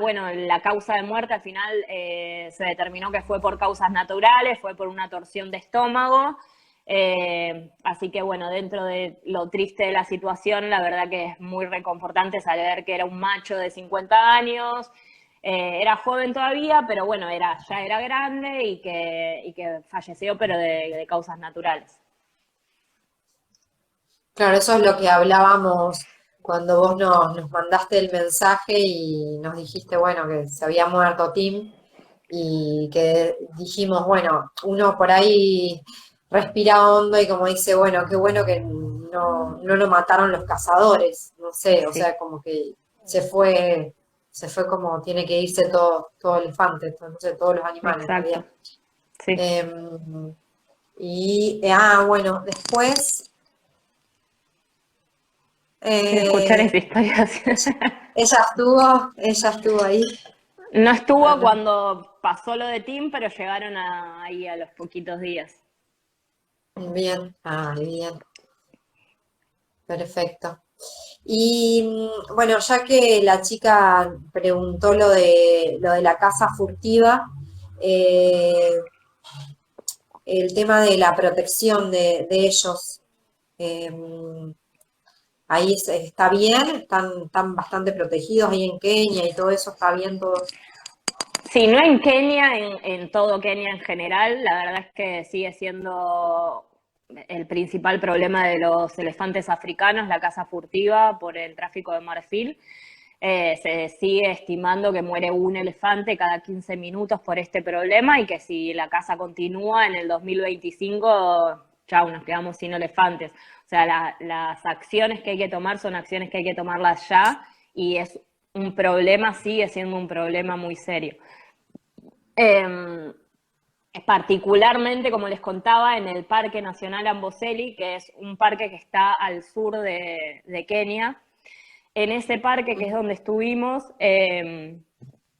bueno, la causa de muerte al final se determinó que fue por causas naturales, fue por una torsión de estómago. Así que bueno, dentro de lo triste de la situación, la verdad que es muy reconfortante saber que era un macho de 50 años, era joven todavía, pero bueno, ya era grande y que falleció, pero de causas naturales. claro, eso es lo que hablábamos cuando vos nos mandaste el mensaje y nos dijiste, bueno, que se había muerto Tim y que dijimos, bueno, uno por ahí respira hondo y como dice, bueno, qué bueno que no lo mataron los cazadores, no sé, o Sí, sea, como que se fue como tiene que irse todo elefante, no sé, todos los animales en exacto. realidad. Sí. Em, bueno, después Quiero escuchar eh, esa historia. ella estuvo ahí. No estuvo Ah, cuando pasó lo de Tim, pero llegaron ahí a los poquitos días. bien, bien, perfecto. Y bueno, ya que la chica preguntó lo de la casa furtiva, eh, el tema de la protección de ellos, eh, ahí está bien, están bastante protegidos ahí en Kenia y todo eso, está bien todo. Sí, no en Kenia, en todo Kenia en general, la verdad es que sigue siendo el principal problema de los elefantes africanos, la caza furtiva por el tráfico de marfil. Se sigue estimando que muere un elefante cada 15 minutos por este problema y que si la caza continúa en el 2025, chau, nos quedamos sin elefantes. O sea, las acciones que hay que tomar son acciones que hay que tomarlas ya y es un problema, sigue siendo un problema muy serio. Eh, Particularmente, como les contaba, en el Parque Nacional Amboseli, que es un parque que está al sur de Kenia. En ese parque, que es donde estuvimos,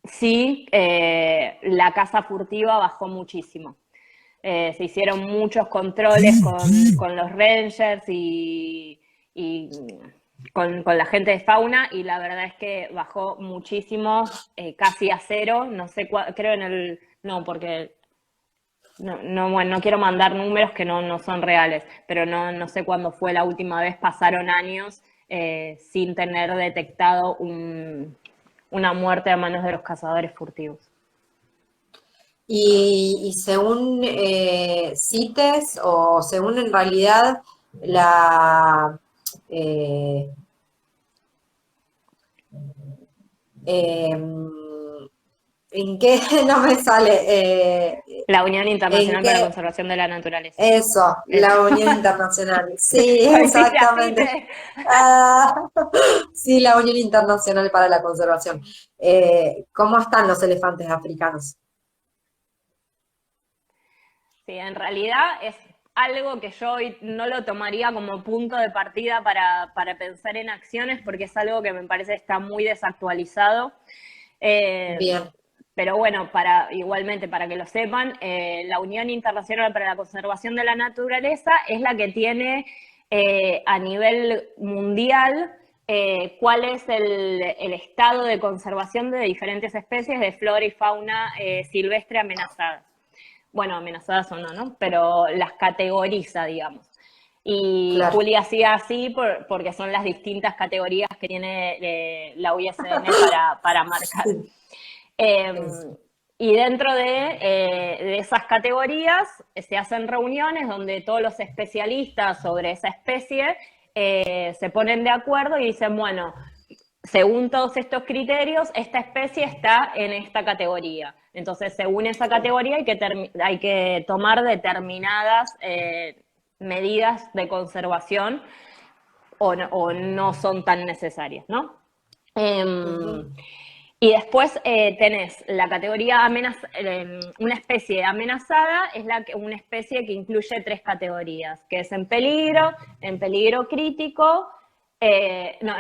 sí, la caza furtiva bajó muchísimo. Se hicieron muchos controles con los rangers y con la gente de fauna y la verdad es que bajó muchísimo, casi a cero, no sé, creo no, porque bueno, no quiero mandar números que no son reales, pero no sé cuándo fue la última vez, pasaron años sin tener detectado una muerte a manos de los cazadores furtivos. Y según CITES o según en realidad la eh, em, ¿en qué no me sale? La Unión ¿En Internacional para la qué? Conservación de la Naturaleza. Eso, Eso. la Unión Internacional. Sí, Pues dice así, exactamente. Ah, sí, la Unión Internacional para la Conservación. ¿Cómo están los elefantes africanos? Sí, en realidad es algo que yo hoy no lo tomaría como punto de partida para pensar en acciones, porque es algo que me parece está muy desactualizado. Eh, Bien. pero bueno, igualmente, para que lo sepan, la Unión Internacional para la Conservación de la Naturaleza es la que tiene a nivel mundial cuál es el estado de conservación de diferentes especies de flora y fauna silvestre amenazadas. Bueno, amenazadas o no, ¿no? Pero las categoriza, digamos. Y Claro. Julia hacía así porque son las distintas categorías que tiene la UISN para marcar. Sí. Eh, y dentro de esas categorías se hacen reuniones donde todos los especialistas sobre esa especie se ponen de acuerdo y dicen, bueno, según todos estos criterios, esta especie está en esta categoría. Entonces, según esa categoría hay que tomar determinadas medidas de conservación o no son tan necesarias, ¿no? Ujú. Y después tenés la categoría una especie amenazada, es una especie que incluye tres categorías, que es en peligro crítico No,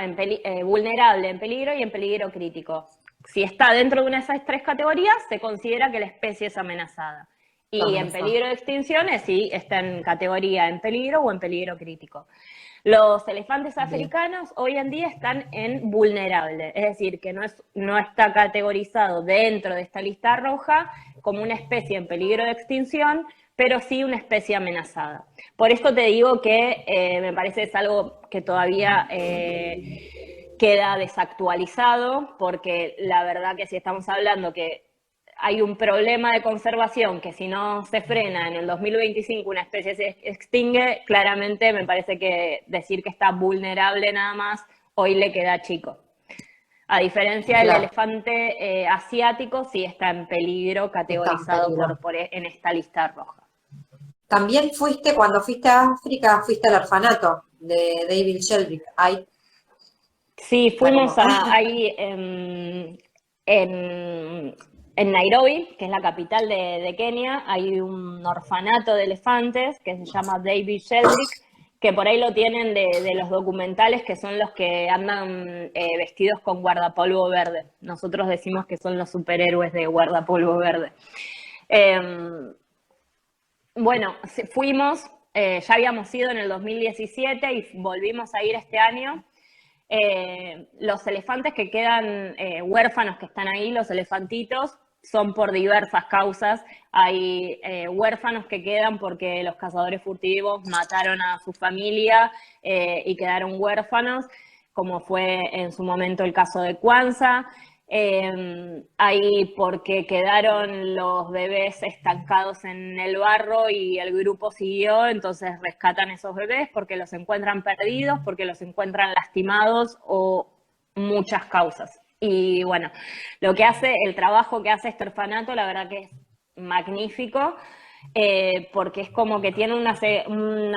vulnerable, en peligro y en peligro crítico. Si está dentro de una de esas tres categorías, se considera que la especie es amenazada. Y en peligro de extinción es si está en categoría en peligro o en peligro crítico. Los elefantes africanos hoy en día están en vulnerable, es decir, que no está categorizado dentro de esta lista roja como una especie en peligro de extinción, pero sí una especie amenazada. Por esto te digo que me parece es algo que todavía queda desactualizado, porque la verdad que si estamos hablando que hay un problema de conservación que si no se frena en el 2025 una especie se extingue, claramente me parece que decir que está vulnerable nada más hoy le queda chico. A diferencia del elefante asiático, sí está en peligro, categorizado en esta lista roja. También cuando fuiste a África, fuiste al orfanato de David Sheldrick. Sí, fuimos ahí en Nairobi, que es la capital de Kenia, hay un orfanato de elefantes que se llama David Sheldrick, que por ahí lo tienen de los documentales, que son los que andan vestidos con guardapolvo verde. Nosotros decimos que son los superhéroes de guardapolvo verde. Bueno, fuimos, ya habíamos ido en el 2017 y volvimos a ir este año. Los elefantes que quedan huérfanos que están ahí, los elefantitos, son por diversas causas. Hay huérfanos que quedan porque los cazadores furtivos mataron a su familia y quedaron huérfanos, como fue en su momento el caso de Kwanza. Hay porque quedaron los bebés estancados en el barro y el grupo siguió, entonces rescatan esos bebés porque los encuentran perdidos, porque los encuentran lastimados o muchas causas. Y bueno, el trabajo que hace este orfanato, la verdad que es magnífico, porque es como que tiene una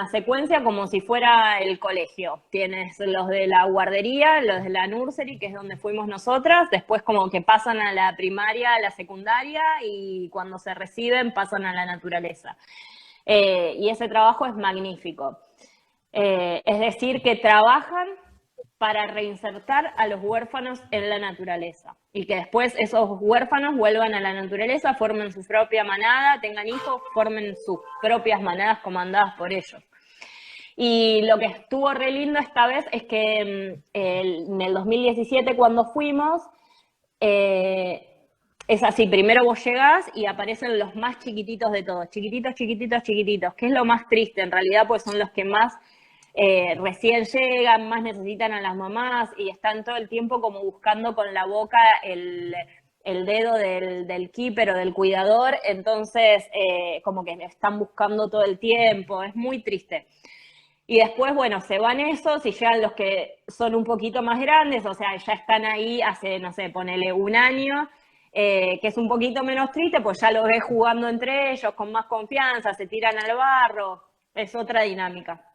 secuencia como si fuera el colegio. Tienes los de la guardería, los de la nursery, que es donde fuimos nosotras, después como que pasan a la primaria, a la secundaria, y cuando se reciben pasan a la naturaleza. Y ese trabajo es magnífico. Es decir, que trabajan para reinsertar a los huérfanos en la naturaleza y que después esos huérfanos vuelvan a la naturaleza, formen su propia manada, tengan hijos, formen sus propias manadas comandadas por ellos. Y lo que estuvo re lindo esta vez es que en el 2017 cuando fuimos, es así, primero vos llegás y aparecen los más chiquititos de todos, chiquititos, chiquititos, chiquititos, que es lo más triste en realidad, pues son los que más recién llegan, más necesitan a las mamás y están todo el tiempo como buscando con la boca el dedo del keeper o del cuidador, entonces como que están buscando todo el tiempo, es muy triste. Y después, bueno, se van esos y llegan los que son un poquito más grandes, o sea, ya están ahí hace, no sé, ponele un año, que es un poquito menos triste, pues ya los ves jugando entre ellos con más confianza, se tiran al barro, es otra dinámica.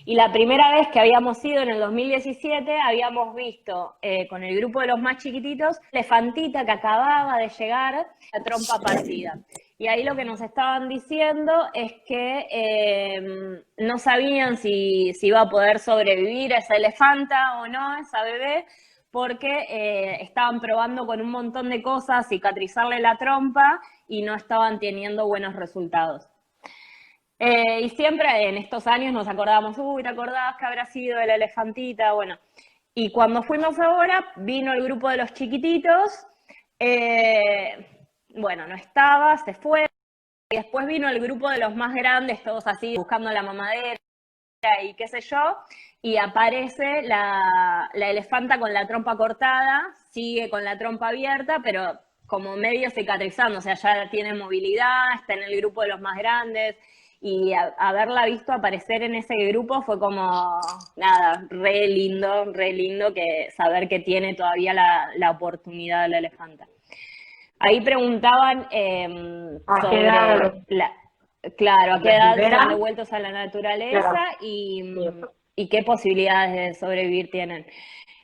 Y la primera vez que habíamos ido en el 2017, habíamos visto con el grupo de los más chiquititos, elefantita que acababa de llegar, la trompa partida. Y ahí lo que nos estaban diciendo es que no sabían si iba a poder sobrevivir esa elefanta o no, esa bebé, porque estaban probando con un montón de cosas, cicatrizarle la trompa y no estaban teniendo buenos resultados. Y siempre en estos años nos acordábamos, ¿te acordabas que habrá sido de la elefantita? Bueno, y cuando fuimos ahora, vino el grupo de los chiquititos, bueno, no estaba, se fue, y después vino el grupo de los más grandes, todos así, buscando la mamadera y qué sé yo, y aparece la elefanta con la trompa cortada, sigue con la trompa abierta, pero como medio cicatrizando, o sea, ya tiene movilidad, está en el grupo de los más grandes, y haberla visto aparecer en ese grupo fue como, nada, re lindo que saber que tiene todavía la oportunidad de la elefanta. Ahí preguntaban sobre a qué edad son devueltos a la naturaleza y qué posibilidades de sobrevivir tienen.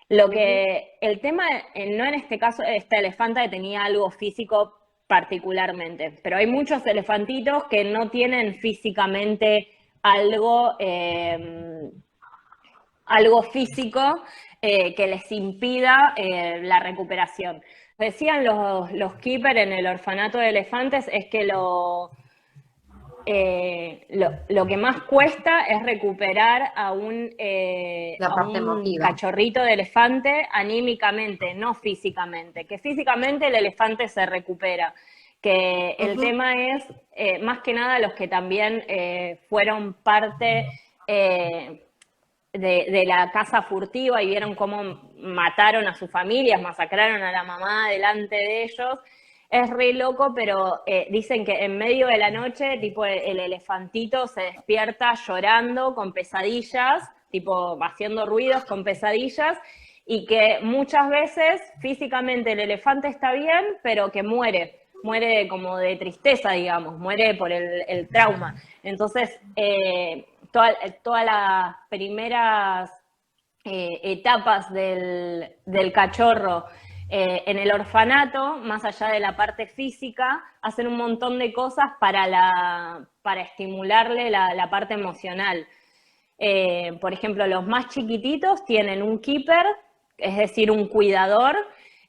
El tema, no en este caso, esta elefanta que tenía algo físico particularmente, pero hay muchos elefantitos que no tienen físicamente algo algo físico que les impida la recuperación. Decían los keepers en el orfanato de elefantes es que lo que más cuesta es recuperar La a parte un emotiva. cachorrito de elefante anímicamente, no físicamente, que físicamente el elefante se recupera, que el Ujú. tema es más que nada los que también fueron parte de la casa furtiva y vieron cómo mataron a sus familias, masacraron a la mamá delante de ellos. Es re loco, pero dicen que en medio de la noche, tipo, el elefantito se despierta llorando con pesadillas, tipo, haciendo ruidos con pesadillas, y que muchas veces físicamente el elefante está bien, pero que muere como de tristeza, digamos, muere por el trauma. Entonces, todas las primeras etapas del cachorro en el orfanato, más allá de la parte física, hacen un montón de cosas para estimularle la parte emocional. Por ejemplo, los más chiquititos tienen un keeper, es decir, un cuidador,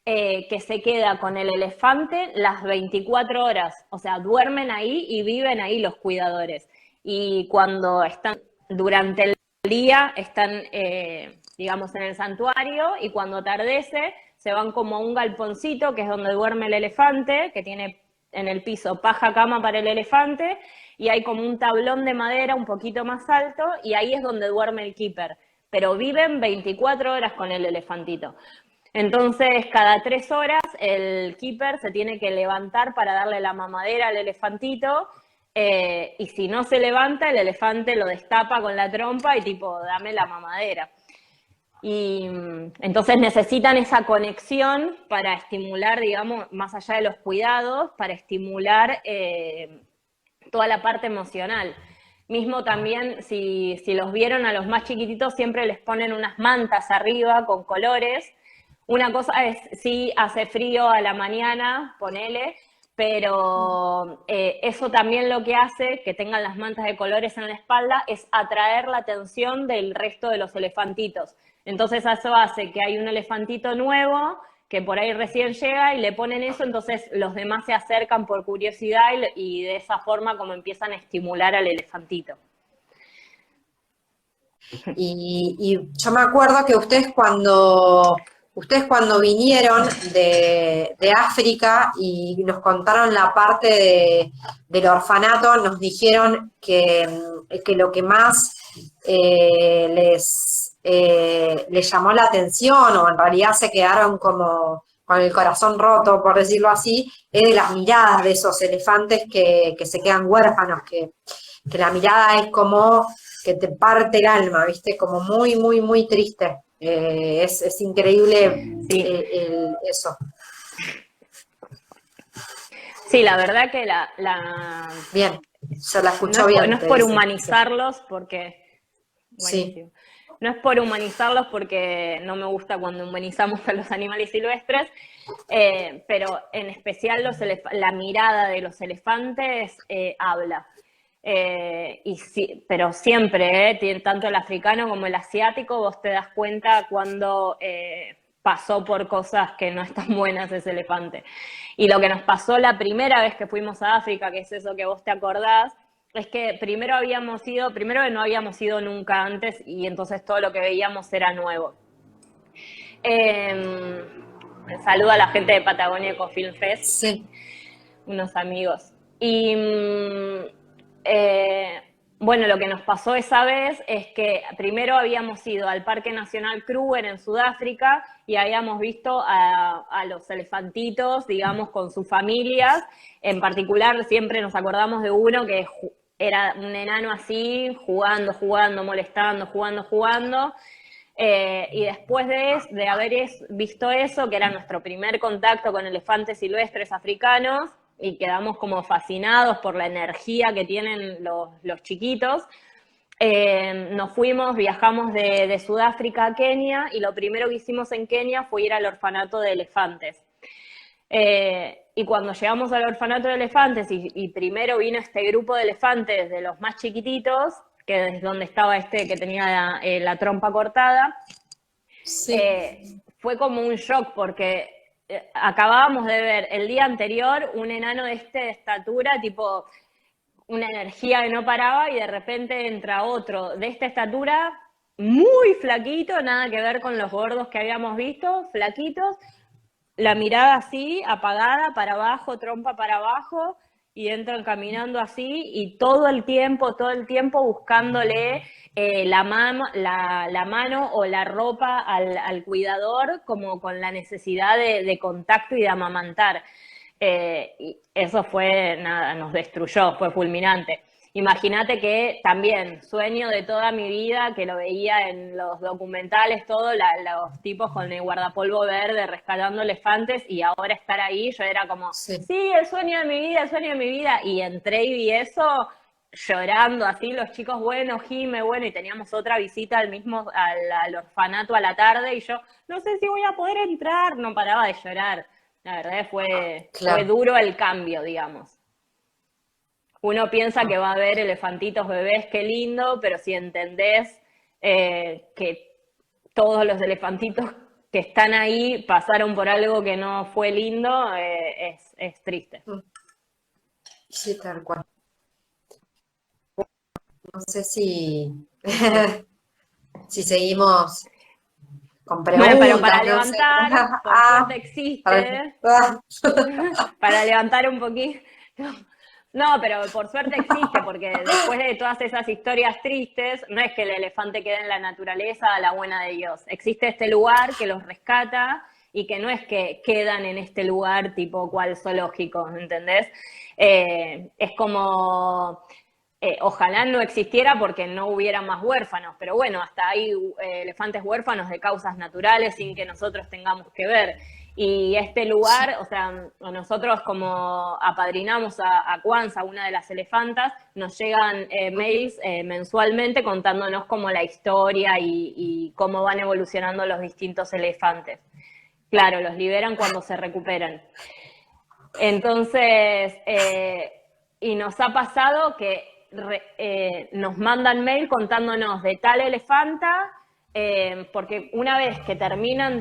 que se queda con el elefante las 24 horas. O sea, duermen ahí y viven ahí los cuidadores. Y cuando están durante el día, están, digamos, en el santuario y cuando atardece, se van como a un galponcito, que es donde duerme el elefante, que tiene en el piso paja cama para el elefante, y hay como un tablón de madera un poquito más alto, y ahí es donde duerme el keeper. Pero viven 24 horas con el elefantito. Entonces, cada 3 horas el keeper se tiene que levantar para darle la mamadera al elefantito, y si no se levanta, el elefante lo destapa con la trompa y tipo, dame la mamadera. Y entonces necesitan esa conexión para estimular, digamos, más allá de los cuidados, para estimular toda la parte emocional. Mismo también, si los vieron a los más chiquititos, siempre les ponen unas mantas arriba con colores. Una cosa es, si hace frío a la mañana, ponele, pero eso también lo que hace, que tengan las mantas de colores en la espalda, es atraer la atención del resto de los elefantitos. Entonces eso hace que hay un elefantito nuevo que por ahí recién llega y le ponen eso, entonces los demás se acercan por curiosidad y de esa forma como empiezan a estimular al elefantito. Y yo me acuerdo que ustedes cuando vinieron de África y nos contaron la parte del orfanato, nos dijeron que lo que más les llamó la atención, o en realidad se quedaron como con el corazón roto, por decirlo así, es de las miradas de esos elefantes que se quedan huérfanos, que la mirada es como que te parte el alma, ¿viste? Como muy, muy, muy triste. Es increíble Sí, eso. sí, la verdad que Bien, se la escuchó bien, no es te por dice. Sí. humanizarlos porque, Sí. buenísimo, no es por humanizarlos porque no me gusta cuando humanizamos a los animales silvestres, pero en especial la mirada de los elefantes habla. Pero siempre, tanto el africano como el asiático, vos te das cuenta cuando pasó por cosas que no están buenas ese elefante. Y lo que nos pasó la primera vez que fuimos a África, que es eso que vos te acordás, es que primero que no habíamos ido nunca antes y entonces todo lo que veíamos era nuevo. Eh, Saludo a la gente de Patagonia Ecofilm Fest, Sí. unos amigos. Y eh, bueno, lo que nos pasó esa vez es que primero habíamos ido al Parque Nacional Kruger en Sudáfrica y habíamos visto a los elefantitos, digamos, con sus familias. En particular, siempre nos acordamos de uno que era un enano así, jugando, molestando, jugando. Y después de haber visto eso, que era nuestro primer contacto con elefantes silvestres africanos, y quedamos como fascinados por la energía que tienen los chiquitos, nos fuimos, viajamos de Sudáfrica a Kenia, y lo primero que hicimos en Kenia fue ir al orfanato de elefantes. Y cuando llegamos al orfanato de elefantes y primero vino este grupo de elefantes de los más chiquititos, que es donde estaba este que tenía la trompa cortada, fue como un shock porque acabábamos de ver el día anterior un enano de estatura, tipo una energía que no paraba, y de repente entra otro de esta estatura, muy flaquito, nada que ver con los gordos que habíamos visto, flaquitos, la mirada así, apagada, para abajo, trompa para abajo, y entran caminando así, y todo el tiempo buscándole la mano o la ropa al cuidador, como con la necesidad de contacto y de amamantar. Y eso fue, nada, nos destruyó, fue fulminante. Imagínate que también, sueño de toda mi vida, que lo veía en los documentales, todo, los tipos con el guardapolvo verde rescatando elefantes, y ahora estar ahí, yo era como, sí, el sueño de mi vida, el sueño de mi vida, y entré y vi eso llorando así, los chicos, bueno, Jime, bueno, y teníamos otra visita al orfanato a la tarde, y yo, no sé si voy a poder entrar, no paraba de llorar. La verdad fue duro el cambio, digamos. Uno piensa que va a haber elefantitos bebés, qué lindo, pero si entendés que todos los elefantitos que están ahí pasaron por algo que no fue lindo, es triste. Sí, tal cual. No sé si, si seguimos con preguntas. Bueno, pero para no levantar, sé. por suerte existe, para levantar un poquito. No, pero por suerte existe, porque después de todas esas historias tristes, no es que el elefante quede en la naturaleza a la buena de Dios. Existe este lugar que los rescata y que no es que quedan en este lugar tipo cual zoológico, ¿entendés? Es como, ojalá no existiera porque no hubiera más huérfanos, pero bueno, hasta hay elefantes huérfanos de causas naturales sin que nosotros tengamos que ver. Y este lugar, o sea, nosotros como apadrinamos a Kwanza, una de las elefantas, nos llegan mails mensualmente contándonos como la historia y cómo van evolucionando los distintos elefantes. Claro, los liberan cuando se recuperan. Entonces, y nos ha pasado que nos mandan mail contándonos de tal elefanta, porque una vez que terminan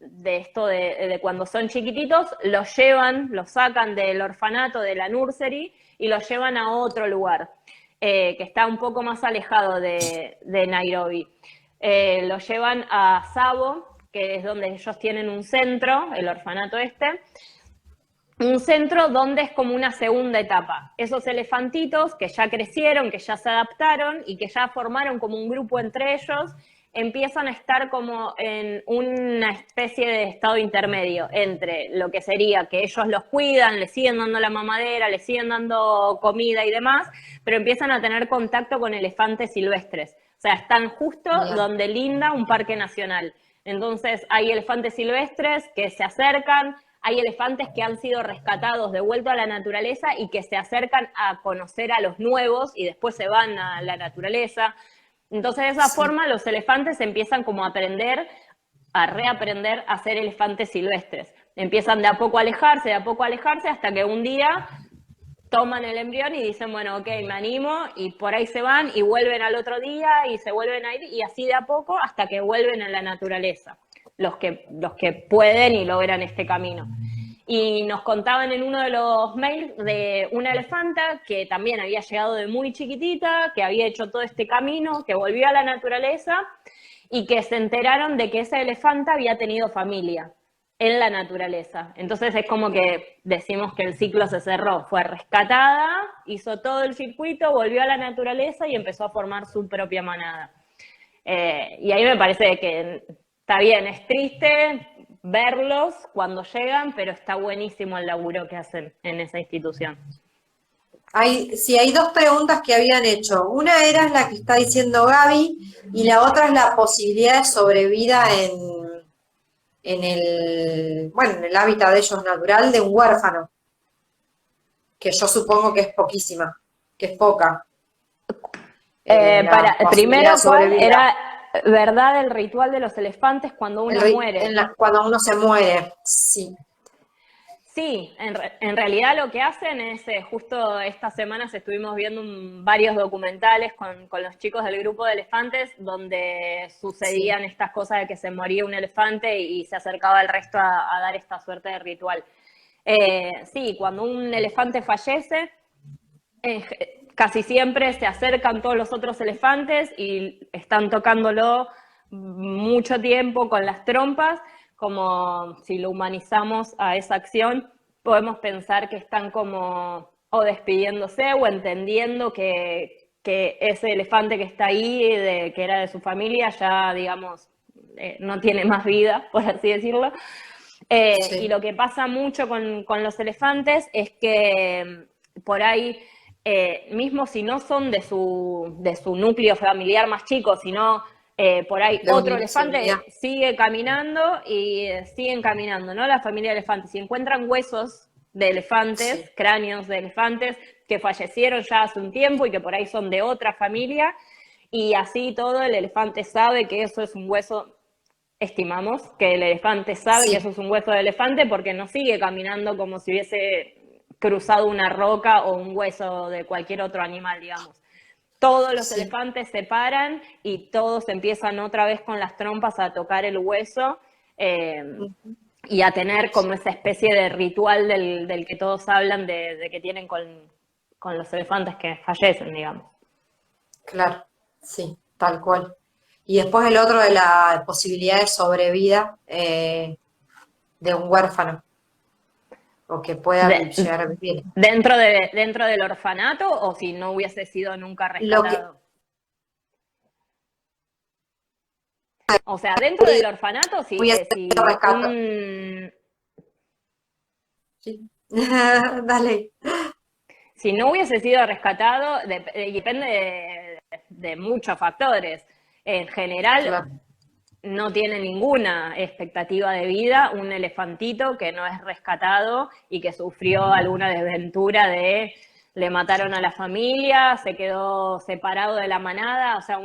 de esto de cuando son chiquititos, los sacan del orfanato, de la nursery, y los llevan a otro lugar, que está un poco más alejado de Nairobi. Los llevan a Tsavo, que es donde ellos tienen un centro, el orfanato un centro donde es como una segunda etapa. Esos elefantitos que ya crecieron, que ya se adaptaron y que ya formaron como un grupo entre ellos, empiezan a estar como en una especie de estado intermedio entre lo que sería que ellos los cuidan, les siguen dando la mamadera, les siguen dando comida y demás, pero empiezan a tener contacto con elefantes silvestres. O sea, están justo donde linda un parque nacional. Entonces hay elefantes silvestres que se acercan, hay elefantes que han sido rescatados, devueltos a la naturaleza y que se acercan a conocer a los nuevos y después se van a la naturaleza. Entonces, de esa forma, los elefantes empiezan como a reaprender a ser elefantes silvestres. Empiezan de a poco a alejarse, hasta que un día toman el embrión y dicen, bueno, ok, me animo, y por ahí se van y vuelven al otro día y se vuelven a ir, y así de a poco hasta que vuelven a la naturaleza, los que pueden y logran este camino. Y nos contaban en uno de los mails de una elefanta que también había llegado de muy chiquitita, que había hecho todo este camino, que volvió a la naturaleza y que se enteraron de que esa elefanta había tenido familia en la naturaleza. Entonces es como que decimos que el ciclo se cerró. Fue rescatada, hizo todo el circuito, volvió a la naturaleza y empezó a formar su propia manada. Y ahí me parece que está bien, es triste verlos cuando llegan, pero está buenísimo el laburo que hacen en esa institución. Hay dos preguntas que habían hecho. Una era la que está diciendo Gaby y la otra es la posibilidad de sobrevida en el hábitat de ellos natural de un huérfano, que yo supongo que es poquísima, que es poca. Primero, ¿cuál era verdad el ritual de los elefantes cuando uno muere? Cuando uno se muere, sí. Sí, en realidad lo que hacen es, justo estas semanas estuvimos viendo varios documentales con los chicos del grupo de elefantes donde Sí, sucedían estas cosas de que se moría un elefante y se acercaba el resto a dar esta suerte de ritual. Sí, cuando un elefante fallece, casi siempre se acercan todos los otros elefantes y están tocándolo mucho tiempo con las trompas, como si lo humanizamos a esa acción, podemos pensar que están como o despidiéndose o entendiendo que ese elefante que está ahí, que era de su familia, ya, digamos, no tiene más vida, por así decirlo. Y sí, lo que pasa mucho con los elefantes es que por ahí, mismo si no son de su núcleo familiar más chico, sino por ahí otro su unidad. elefante sigue caminando y siguen caminando, ¿no? La familia de elefantes. Si encuentran huesos de elefantes, Sí, cráneos de elefantes que fallecieron ya hace un tiempo y que por ahí son de otra familia, y así todo el elefante sabe que eso es un hueso. Estimamos que el elefante sabe que eso sí, es un hueso de elefante porque no sigue caminando como si hubiese cruzado una roca o un hueso de cualquier otro animal, digamos. Todos los sí. elefantes se paran y todos empiezan otra vez con las trompas a tocar el hueso, Ujú. y a tener como esa especie de ritual del que todos hablan de que tienen con los elefantes que fallecen, digamos. Claro, sí, tal cual. Y después el otro de la posibilidad de sobrevida de un huérfano, o que pueda De, llegar a vivir. dentro del orfanato o si no hubiese sido nunca Lo que rescatado. O sea, dentro del orfanato, hubiese sido si rescatado. Sí. Dale. si no hubiese sido rescatado, depende de muchos factores. En general, Claro, no tiene ninguna expectativa de vida un elefantito que no es rescatado y que sufrió alguna desventura de le mataron a la familia, se quedó separado de la manada, o sea,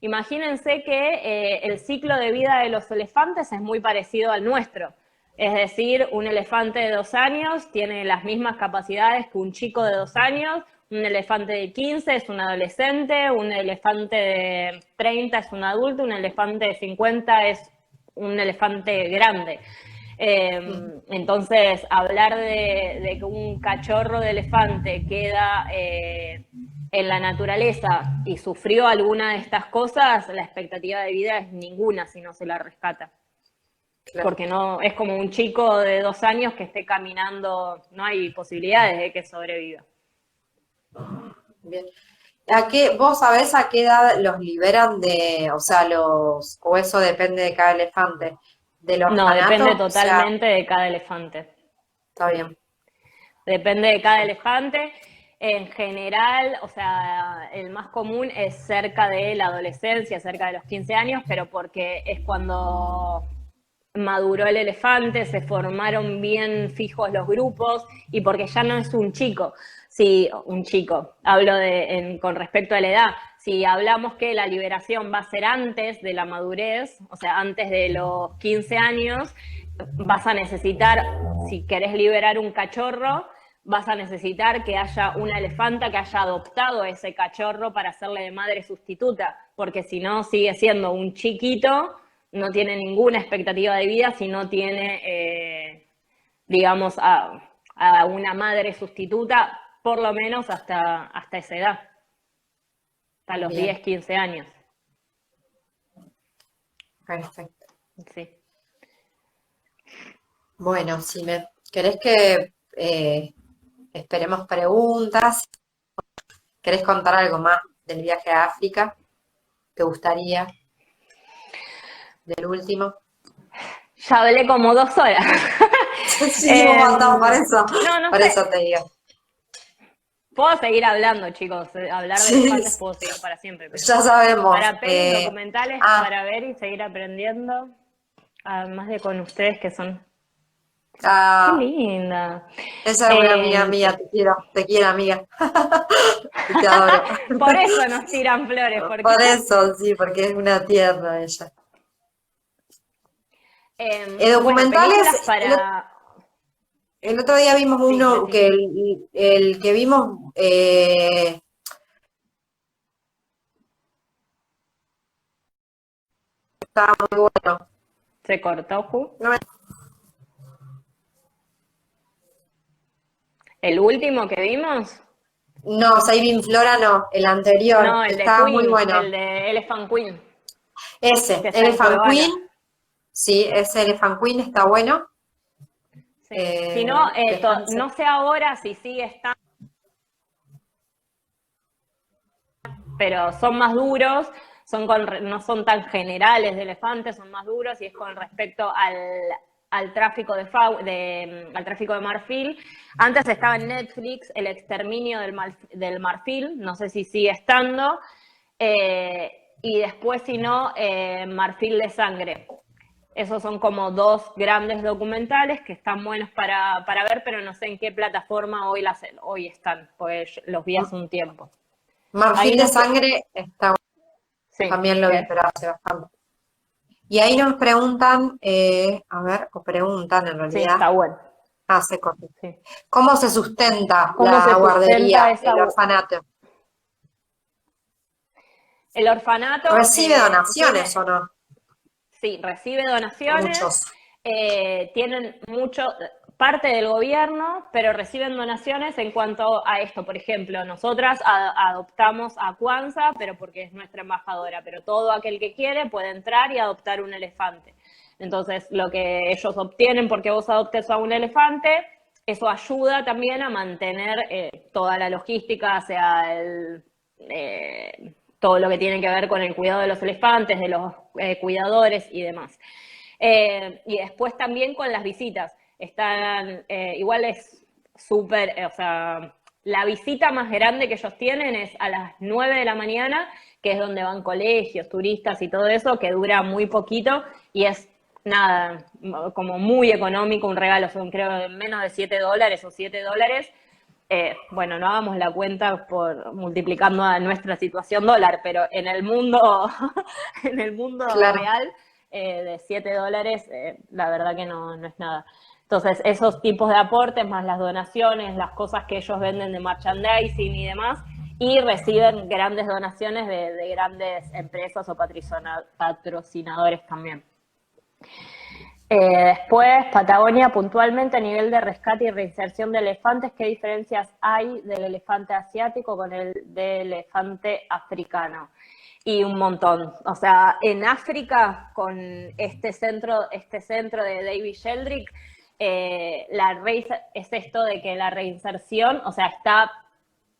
imagínense que el ciclo de vida de los elefantes es muy parecido al nuestro. Es decir, un elefante de 2 años tiene las mismas capacidades que un chico de 2 años, un elefante de 15 es un adolescente, un elefante de 30 es un adulto, un elefante de 50 es un elefante grande. Entonces, hablar de que un cachorro de elefante queda en la naturaleza y sufrió alguna de estas cosas, la expectativa de vida es ninguna si no se la rescata. claro. Porque no es como un chico de 2 años que esté caminando, no hay posibilidades de que sobreviva. Bien. ¿Vos sabés a qué edad los liberan de, o sea, o eso depende de cada elefante, del No, depende orfanato? O sea, totalmente de cada elefante. está bien. Depende de cada elefante. En general, o sea, el más común es cerca de la adolescencia, cerca de los 15 años, pero porque es cuando maduró el elefante, se formaron bien fijos los grupos y porque ya no es un chico. Si un chico, hablo con respecto a la edad, si hablamos que la liberación va a ser antes de la madurez, o sea, antes de los 15 años, vas a necesitar, si querés liberar un cachorro, vas a necesitar que haya una elefanta que haya adoptado a ese cachorro para hacerle de madre sustituta, porque si no sigue siendo un chiquito, no tiene ninguna expectativa de vida si no tiene, digamos, a una madre sustituta, por lo menos hasta esa edad, hasta los Bien, 10 15 años. perfecto. Sí. Bueno, si me querés que esperemos preguntas, ¿querés contar algo más del viaje a África? ¿Te gustaría? Del último. Ya hablé como 2 horas. Sí, un montón, No, no por sé. eso te digo. Puedo seguir hablando, chicos. Hablar de Sí, elefantes puedo seguir para siempre, pero ya sabemos. para pelis, documentales, Ah, para ver y seguir aprendiendo. Además de con ustedes que son... ¡Qué ah, linda! esa es una amiga Eh, mía, te quiero, amiga. Y te adoro. por eso nos tiran flores, Por porque eso, sí, porque es una tierna ella. bueno, Documentales, películas para... El otro día vimos Sí, uno decime. que el que vimos estaba muy bueno. ¿Se cortó, Ju? No, ¿El último que vimos? no, Saving Flora no, el anterior, No, el de estaba muy Queen, bueno. el de Elephant Queen, que Ese, está en Elephant Cuevana. Queen, sí, ese Elephant Queen está bueno. Sí. Si no, Después, no sé ahora si sigue estando, pero son más duros, no son tan generales de elefantes, son más duros y es con respecto al tráfico al tráfico de marfil. Antes estaba en Netflix El exterminio del marfil, no sé si sigue estando, y después si no, Marfil de sangre. Esos son como dos grandes documentales que están buenos para ver, pero no sé en qué plataforma hoy están, pues los vi hace un tiempo. Ahí Marfil de no sé, Sangre está bueno, sí, también lo vi, pero hace bastante. Y ahí nos preguntan, a ver, o preguntan en sí, realidad, está bueno. hace corto. Sí. ¿Cómo se sustenta ¿Cómo se la sustenta guardería, esa? el orfanato? El orfanato ¿Recibe donaciones o no? sí, recibe donaciones, Muchos. tienen parte del gobierno, pero reciben donaciones en cuanto a esto. Por ejemplo, nosotras adoptamos a Kwanza, pero porque es nuestra embajadora, pero todo aquel que quiere puede entrar y adoptar un elefante. Entonces, lo que ellos obtienen porque vos adoptes a un elefante, eso ayuda también a mantener toda la logística, sea todo lo que tiene que ver con el cuidado de los elefantes, de los cuidadores y demás. Y después también con las visitas. Igual es súper, o sea, la visita más grande que ellos tienen es a las 9 de la mañana, que es donde van colegios, turistas y todo eso, que dura muy poquito y es nada, como muy económico, un regalo, son creo menos de $7 o $7. Bueno, no hagamos la cuenta por multiplicando a nuestra situación dólar, pero en el mundo, en el mundo Claro. real, de $7, la verdad que no es nada. Entonces, esos tipos de aportes, más las donaciones, las cosas que ellos venden de merchandising y demás, y reciben grandes donaciones de grandes empresas o patrocinadores también. Después, Patagonia, puntualmente a nivel de rescate y reinserción de elefantes, ¿qué diferencias hay del elefante asiático con el del elefante africano? Y un montón. O sea, en África, con este centro de David Sheldrick, es esto de que la reinserción, o sea,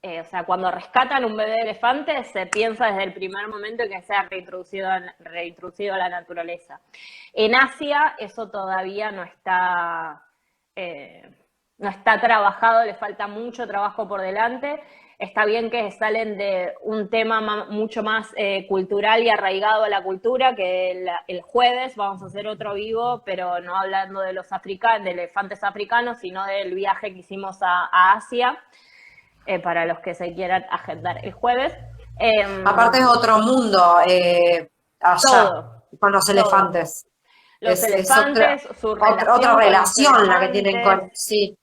o sea, cuando rescatan un bebé de elefante, se piensa desde el primer momento que sea reintroducido a la naturaleza. En Asia eso todavía eh, no está trabajado, le falta mucho trabajo por delante. Está bien que salen de un tema mucho más cultural y arraigado a la cultura, que el jueves vamos a hacer otro vivo, pero no hablando de de elefantes africanos, sino del viaje que hicimos a Asia, para los que se quieran agendar el jueves. Aparte es otro mundo allá, Todo, con los todo. elefantes. Los Es otra, elefantes, su otra relación con los relación la que tienen elefantes, con, sí,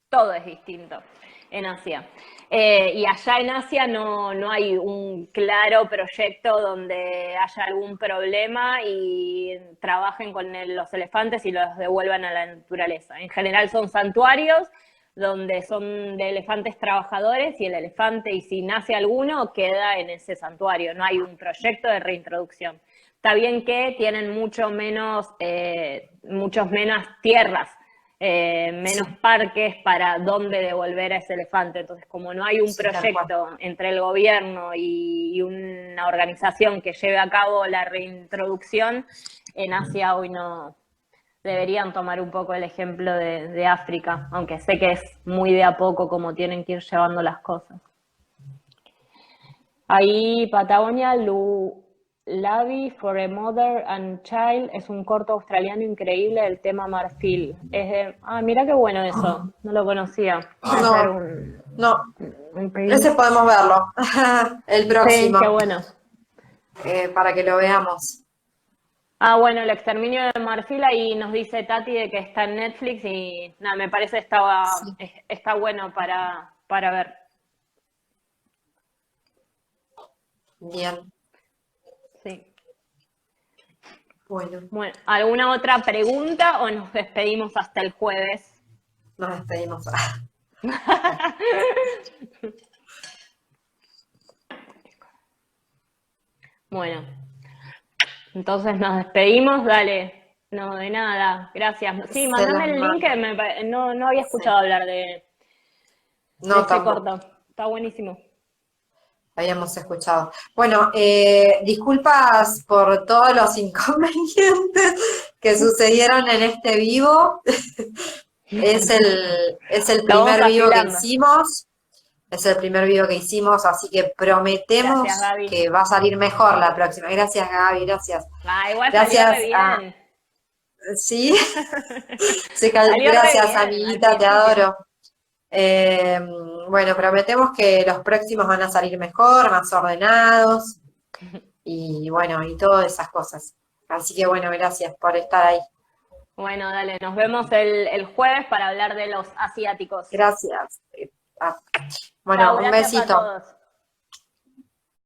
todo es distinto en Asia. Y allá en Asia no hay un claro proyecto donde haya algún problema y trabajen con los elefantes y los devuelvan a la naturaleza. En general son santuarios donde son de elefantes trabajadores y el elefante, y si nace alguno, queda en ese santuario. No hay un proyecto de reintroducción. Está bien que tienen muchos menos tierras, sí, menos parques para dónde devolver a ese elefante. Entonces, como no hay un sí, tal cual. proyecto entre el gobierno y una organización que lleve a cabo la reintroducción, en Asia hoy no deberían tomar un poco el ejemplo de África, aunque sé que es muy de a poco como tienen que ir llevando las cosas. Ahí Patagonia, Lavi for a Mother and Child es un corto australiano increíble del tema marfil. Mira qué bueno eso, no lo conocía. Puede ser No, no, un ese país. podemos verlo, el Sí, qué próximo, bueno. para que lo veamos. Ah, bueno, El exterminio de Marfil, ahí nos dice Tati de que está en Netflix y nada, me parece Sí, está bueno para ver. bien, Sí. bueno, Bueno, ¿alguna otra pregunta o nos despedimos hasta el jueves? nos despedimos. Bueno, entonces nos despedimos, dale. No, de nada, gracias. Sí, Se mandame las el link que mando. no había Sí. escuchado hablar de No, ese tampoco corto. Está buenísimo. habíamos escuchado. Bueno, disculpas por todos los inconvenientes que sucedieron en este vivo. Es el Lo vamos primer vivo que afilando. hicimos. Es el primer video que hicimos, así que Gracias, prometemos Gaby. que va a salir mejor la próxima. Gracias, Gaby, gracias. Ah, igual salió re Gracias a... bien. Sí, Salió re gracias, bien al amiguita, te principio. adoro. Eh, bueno, prometemos que los próximos van a salir mejor, más ordenados y bueno, y todas esas cosas. Así que bueno, gracias por estar ahí. Bueno, dale, nos vemos el jueves para hablar de los asiáticos. Gracias. Ah, Chao, bueno, un gracias a besito. todos.